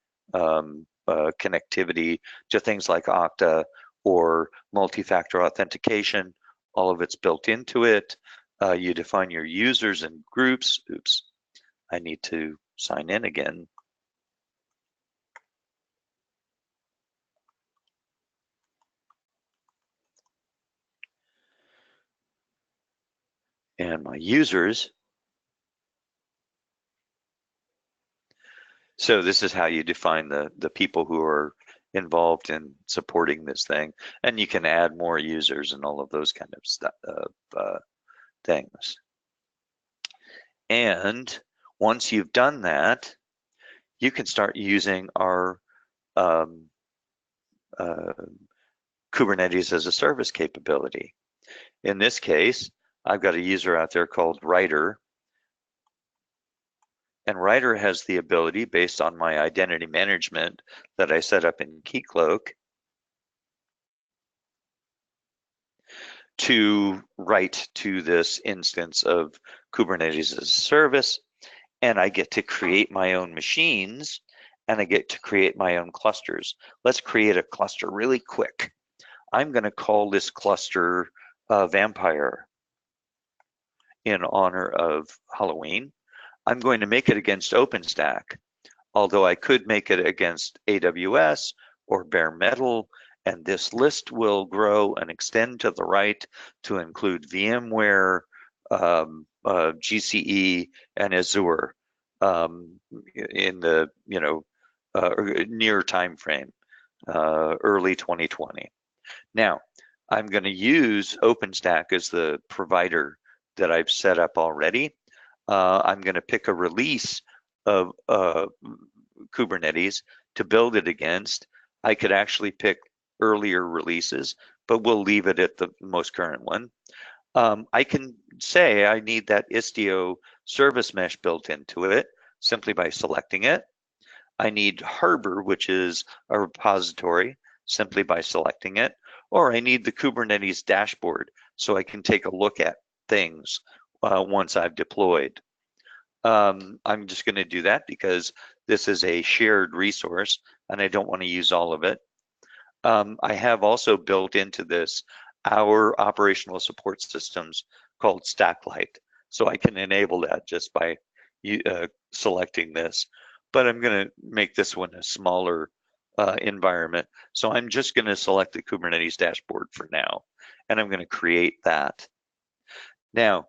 connectivity to things like Okta or multi-factor authentication, all of it's built into it. You define your users and groups. Oops, I need to sign in again. And my users. So this is how you define the people who are involved in supporting this thing, and you can add more users and all of those kind of stuff, things. And once you've done that, you can start using our Kubernetes as a service capability. In this case, I've got a user out there called Writer. And Writer has the ability, based on my identity management that I set up in Keycloak, to write to this instance of Kubernetes as a service. And I get to create my own machines, and I get to create my own clusters. Let's create a cluster really quick. I'm going to call this cluster Vampire in honor of Halloween. I'm going to make it against OpenStack, although I could make it against AWS or bare metal, and this list will grow and extend to the right to include VMware, GCE, and Azure in the near time frame, early 2020. Now, I'm going to use OpenStack as the provider that I've set up already. I'm going to pick a release of Kubernetes to build it against. I could actually pick earlier releases, but we'll leave it at the most current one. I can say I need that Istio service mesh built into it simply by selecting it. I need Harbor, which is a repository, simply by selecting it. or I need the Kubernetes dashboard so I can take a look at things once I've deployed. I'm just going to do that because this is a shared resource and I don't want to use all of it. I have also built into this our operational support systems called Stacklight. So I can enable that just by selecting this. But I'm going to make this one a smaller environment. So I'm just going to select the Kubernetes dashboard for now. And I'm going to create that. Now,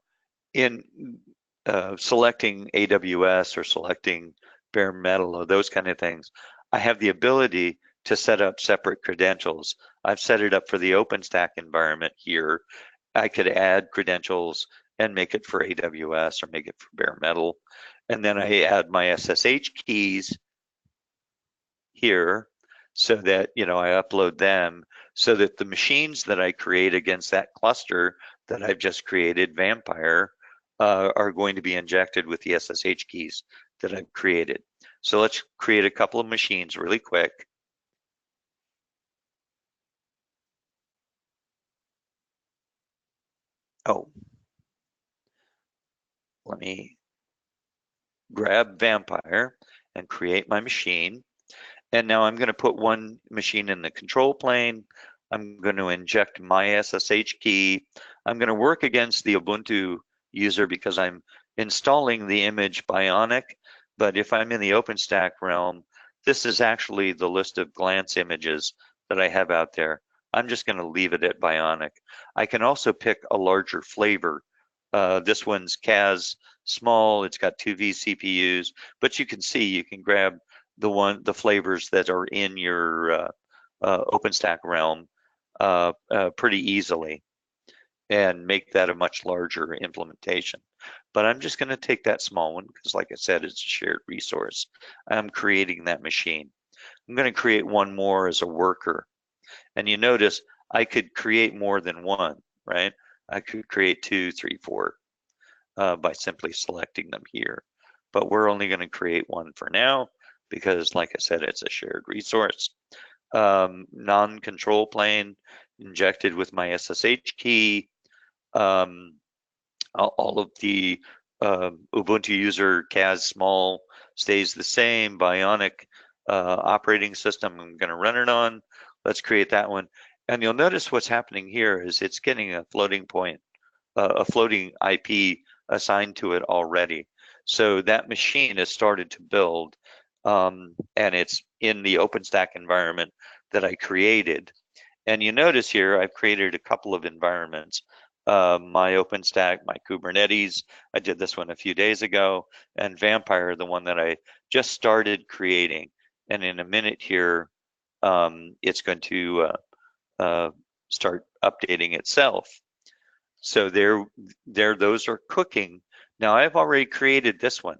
in selecting AWS or selecting bare metal or those kind of things, I have the ability to set up separate credentials. I've set it up for the OpenStack environment here. I could add credentials and make it for AWS or make it for bare metal. And then I add my SSH keys here so that, I upload them so that the machines that I create against that cluster that I've just created, Vampire, are going to be injected with the SSH keys that I've created. So let's create a couple of machines really quick. Oh, let me grab Vampire and create my machine. And now I'm going to put one machine in the control plane. I'm going to inject my SSH key. I'm going to work against the Ubuntu user because I'm installing the image Bionic. But if I'm in the OpenStack realm, this is actually the list of glance images that I have out there. I'm just going to leave it at Bionic. I can also pick a larger flavor. This one's CAS small. It's got 2 vCPUs, but you can see you can grab the flavors that are in your OpenStack realm pretty easily and make that a much larger implementation. But I'm just going to take that small one because, like I said, it's a shared resource. I'm creating that machine. I'm going to create one more as a worker. And you notice I could create more than one, right? I could create 2, 3, 4 by simply selecting them here. But we're only going to create one for now because, like I said, it's a shared resource. Non-control plane injected with my SSH key. All of the Ubuntu user CAS small stays the same. Bionic operating system I'm going to run it on. Let's create that one. And you'll notice what's happening here is it's getting a floating point, a floating IP assigned to it already. So that machine has started to build, and it's in the OpenStack environment that I created. And you notice here, I've created a couple of environments. My OpenStack, my Kubernetes, I did this one a few days ago, and Vampire, the one that I just started creating. And in a minute here, it's going to start updating itself. So those are cooking. Now I've already created this one.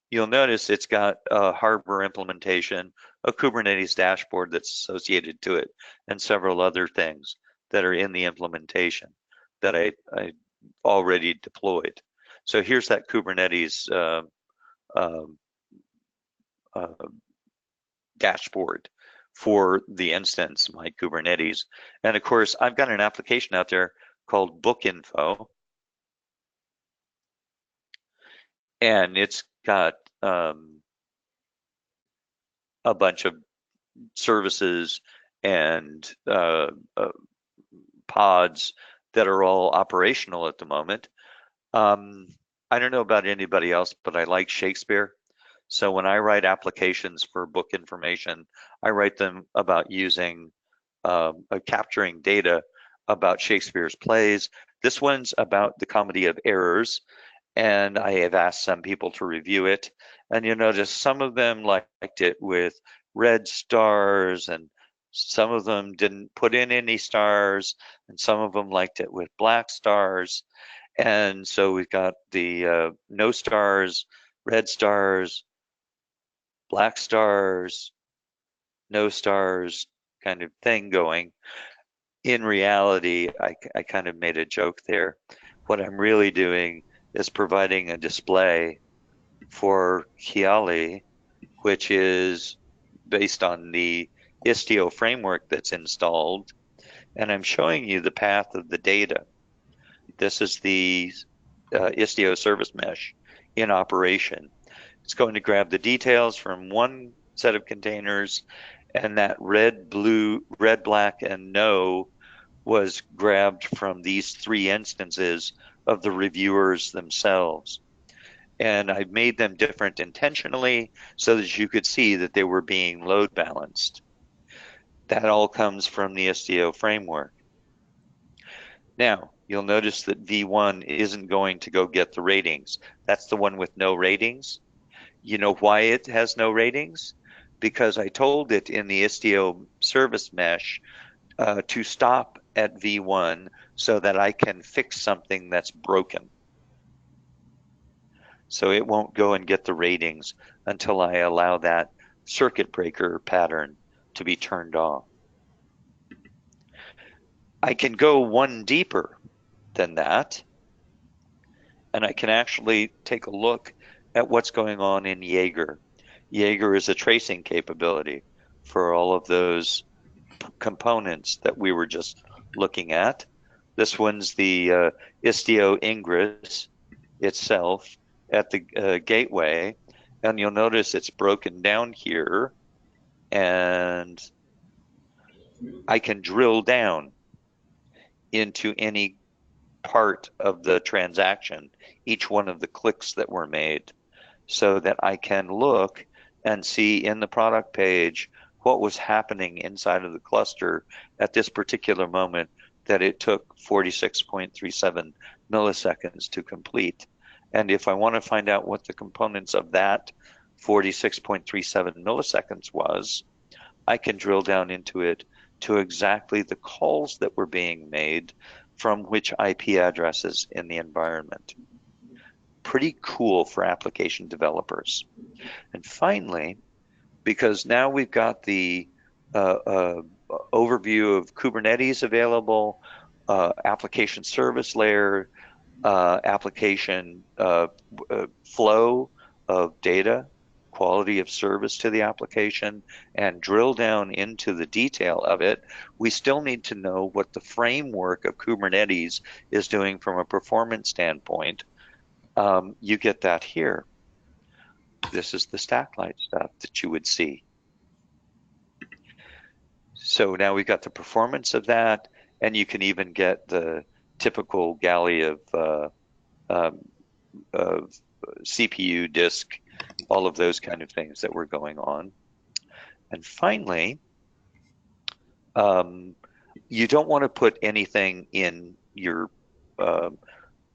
You'll notice it's got a harbor implementation, a Kubernetes dashboard that's associated to it, and several other things that are in the implementation that I already deployed. So here's that Kubernetes dashboard for the instance, my Kubernetes. And of course, I've got an application out there called Book Info. And it's got a bunch of services and pods that are all operational at the moment. I don't know about anybody else, but I like Shakespeare. So when I write applications for book information, I write them about using capturing data about Shakespeare's plays. This one's about the Comedy of Errors, and I have asked some people to review it. And you notice some of them liked it with red stars, and some of them didn't put in any stars, and some of them liked it with black stars. And so we've got the no stars, red stars, black stars, no stars kind of thing going. In reality, I kind of made a joke there. What I'm really doing is providing a display for Kiali, which is based on the Istio framework that's installed, and I'm showing you the path of the data. This is the Istio service mesh in operation. It's going to grab the details from one set of containers, and that red, blue, red, black, and no was grabbed from these three instances of the reviewers themselves. And I made them different intentionally so that you could see that they were being load balanced. That all comes from the Istio framework. Now, you'll notice that V1 isn't going to go get the ratings. That's the one with no ratings. You know why it has no ratings? Because I told it in the Istio service mesh to stop at V1 so that I can fix something that's broken. So it won't go and get the ratings until I allow that circuit breaker pattern to be turned off. I can go one deeper than that, and I can actually take a look at what's going on in Jaeger. Jaeger is a tracing capability for all of those components that we were just looking at. This one's the Istio Ingress itself at the gateway, and you'll notice it's broken down here, and I can drill down into any part of the transaction, each one of the clicks that were made, so that I can look and see in the product page what was happening inside of the cluster at this particular moment that it took 46.37 milliseconds to complete. And if I want to find out what the components of that 46.37 milliseconds was, I can drill down into it to exactly the calls that were being made from which IP addresses in the environment. Pretty cool for application developers. And finally, because now we've got the overview of Kubernetes available, application service layer, application flow of data, quality of service to the application, and drill down into the detail of it, we still need to know what the framework of Kubernetes is doing from a performance standpoint. You get that here. This is the Stacklight stuff that you would see. So now we've got the performance of that, and you can even get the typical galley of CPU, disk, all of those kind of things that were going on. And finally, you don't want to put anything in your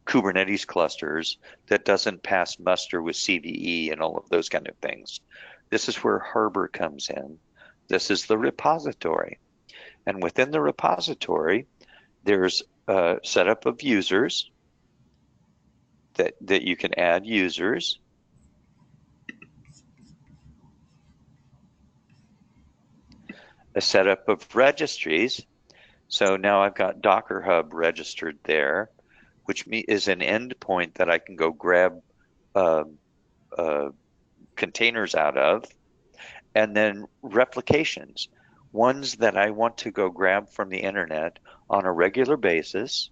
Kubernetes clusters that doesn't pass muster with CVE and all of those kind of things. This is where Harbor comes in. This is the repository. And within the repository, there's a setup of users that you can add users. A setup of registries. So now I've got Docker Hub registered there, which is an endpoint that I can go grab containers out of, and then replications, ones that I want to go grab from the internet on a regular basis,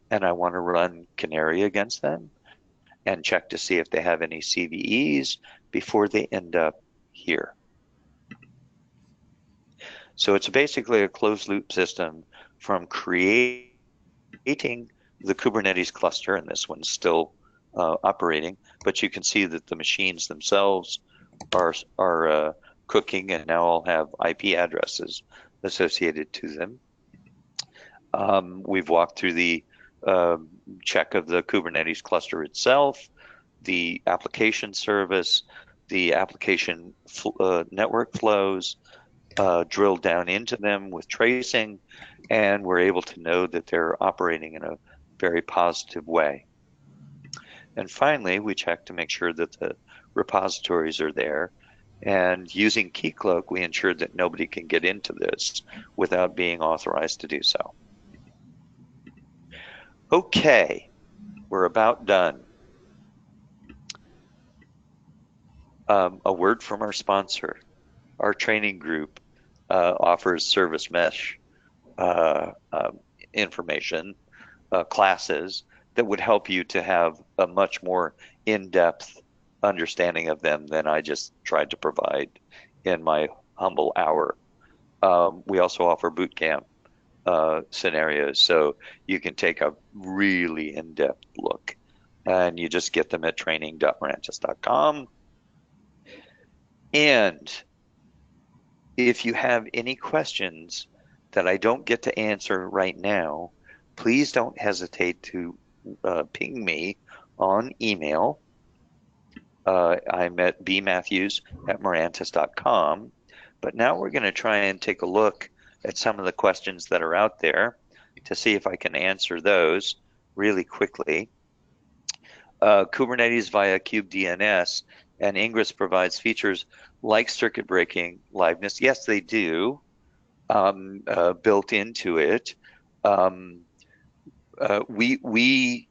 and I want to run Canary against them and check to see if they have any CVEs before they end up here. So it's basically a closed loop system from creating the Kubernetes cluster, and this one's still operating, but you can see that the machines themselves are cooking and now all have IP addresses associated to them. We've walked through the check of the Kubernetes cluster itself, the application service, the application network flows, drilled down into them with tracing, and we're able to know that they're operating in a very positive way. And finally, we check to make sure that the repositories are there. And using Keycloak, we ensure that nobody can get into this without being authorized to do so. Okay, we're about done. A word from our sponsor, our training group. offers service mesh information, classes that would help you to have a much more in-depth understanding of them than I just tried to provide in my humble hour. We also offer boot camp scenarios, so you can take a really in-depth look, and you just get them at training.mirantis.com. And if you have any questions that I don't get to answer right now, please don't hesitate to ping me on email. I'm at bmatthews@mirantis.com. But now we're going to try and take a look at some of the questions that are out there to see if I can answer those really quickly. Kubernetes via kubedns and Ingress provides features like circuit breaking liveness. Yes, they do, built into it. We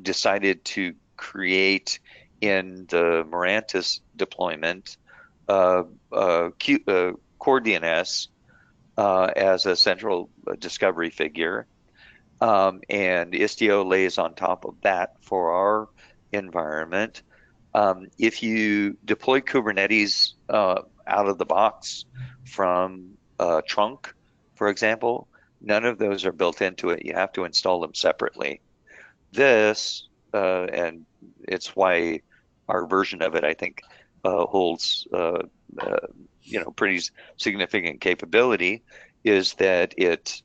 decided to create in the Mirantis deployment Core DNS as a central discovery figure. And Istio lays on top of that for our environment. If you deploy Kubernetes out of the box from trunk, for example, none of those are built into it. You have to install them separately. This, and it's why our version of it, I think, holds pretty significant capability, is that it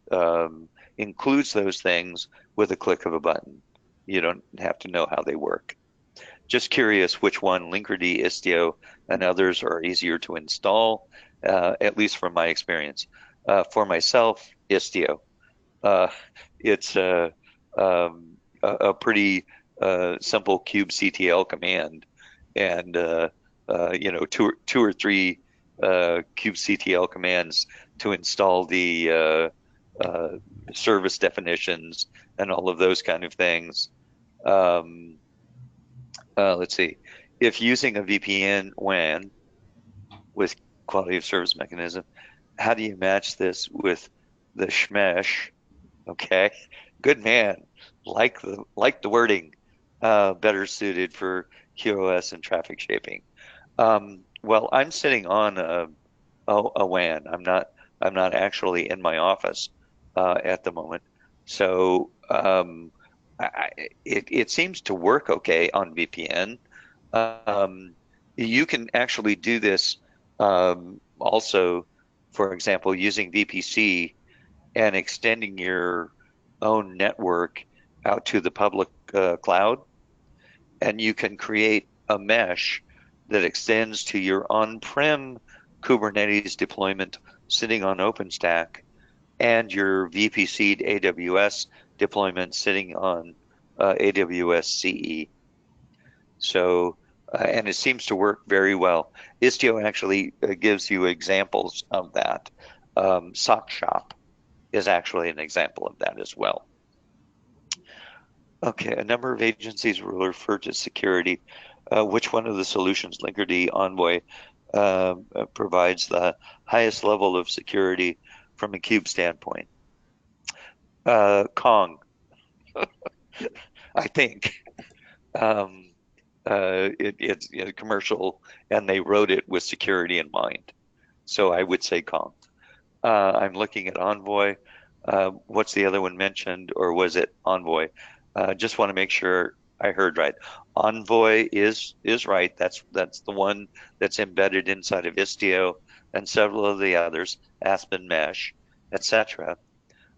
includes those things with a click of a button. You don't have to know how they work. Just curious which one, LinkerD, Istio, and others are easier to install, at least from my experience. For myself, Istio. It's a pretty simple kubectl command, and two or three kubectl commands to install the service definitions and all of those kind of things. Let's see. If using a VPN WAN with quality of service mechanism, how do you match this with the Shmesh? Okay, good man. Like the wording, better suited for QoS and traffic shaping. Well, I'm sitting on a WAN. I'm not actually in my office at the moment, so it seems to work okay on VPN. You can actually do this also, for example, using VPC and extending your own network out to the public cloud, and you can create a mesh that extends to your on-prem Kubernetes deployment sitting on OpenStack and your VPC'd AWS deployment sitting on AWS CE. So, and it seems to work very well. Istio actually gives you examples of that. SockShop is actually an example of that as well. Okay, a number of agencies will refer to security. Which one of the solutions, LinkerD, Envoy, provides the highest level of security from a kube standpoint? Kong, I think. It's commercial, and they wrote it with security in mind. So I would say Kong. I'm looking at Envoy. What's the other one mentioned, or was it Envoy? Just want to make sure I heard right. Envoy is right. That's the one that's embedded inside of Istio and several of the others, Aspen Mesh, etc.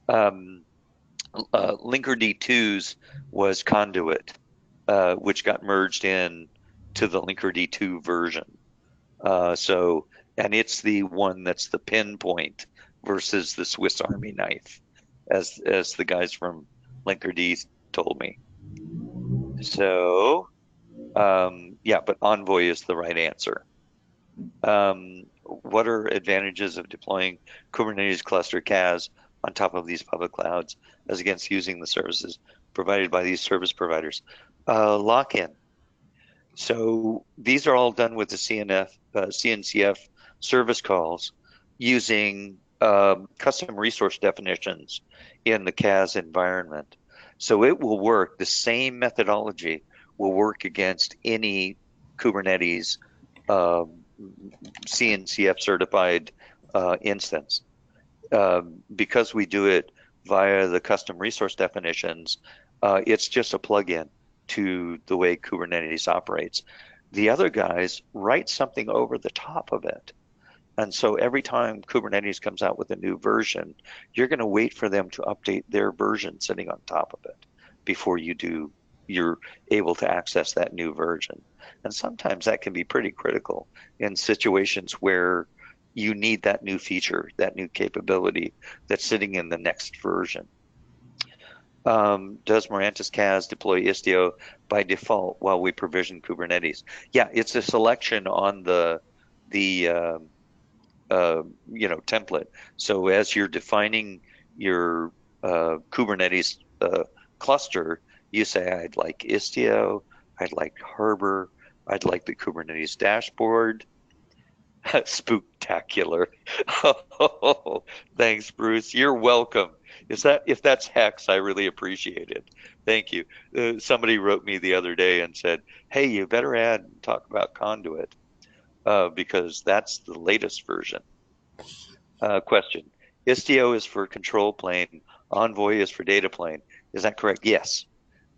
LinkerD 2's was Conduit, which got merged in to the LinkerD 2 version. And it's the one that's the pinpoint versus the Swiss Army knife, as the guys from LinkerD told me. So, yeah, but Envoy is the right answer. What are advantages of deploying Kubernetes cluster CAS on top of these public clouds as against using the services provided by these service providers? Lock-in. So these are all done with the CNCF service calls. using custom resource definitions in the CAS environment. So it will work, the same methodology will work against any Kubernetes CNCF certified instance. Because we do it via the custom resource definitions, it's just a plugin to the way Kubernetes operates. The other guys write something over the top of it. And so every time Kubernetes comes out with a new version, you're going to wait for them to update their version sitting on top of it before you're able to access that new version. And sometimes that can be pretty critical in situations where you need that new feature, that new capability that's sitting in the next version. Does Mirantis CAS deploy Istio by default while we provision Kubernetes? Yeah, it's a selection on the template. So as you're defining your Kubernetes cluster, you say, I'd like Istio, I'd like Harbor, I'd like the Kubernetes dashboard. Spooktacular. Oh, thanks, Bruce. You're welcome. If that's hex, I really appreciate it. Thank you. Somebody wrote me the other day and said, hey, you better add and talk about conduit because that's the latest version. Question. Istio is for control plane. Envoy is for data plane. Is that correct? Yes.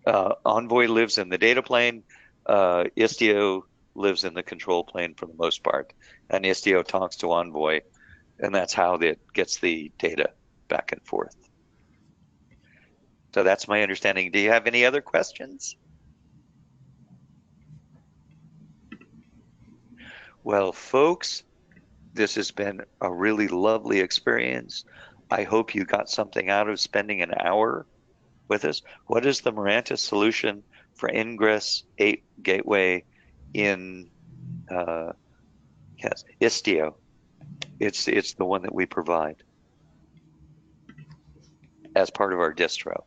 Envoy lives in the data plane. Istio lives in the control plane for the most part. And Istio talks to Envoy, and that's how it gets the data back and forth. So that's my understanding. Do you have any other questions? Well, folks, this has been a really lovely experience. I hope you got something out of spending an hour with us. What is the Mirantis solution for Ingress 8 gateway in Istio? It's the one that we provide as part of our distro.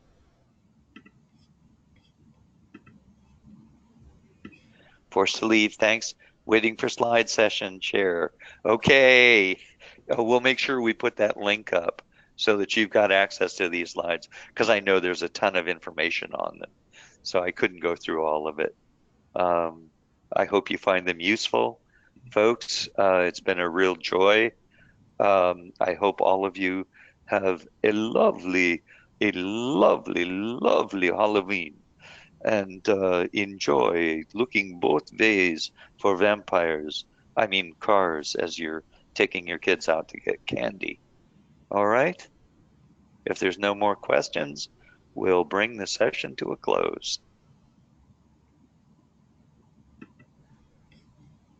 Forced to leave. Thanks. Waiting for slide session, chair. Okay. We'll make sure we put that link up so that you've got access to these slides because I know there's a ton of information on them. So I couldn't go through all of it. I hope you find them useful, folks. It's been a real joy. I hope all of you have a lovely, lovely Halloween and enjoy looking both ways for vampires. I mean cars as you're taking your kids out to get candy. All right? If there's no more questions, we'll bring the session to a close.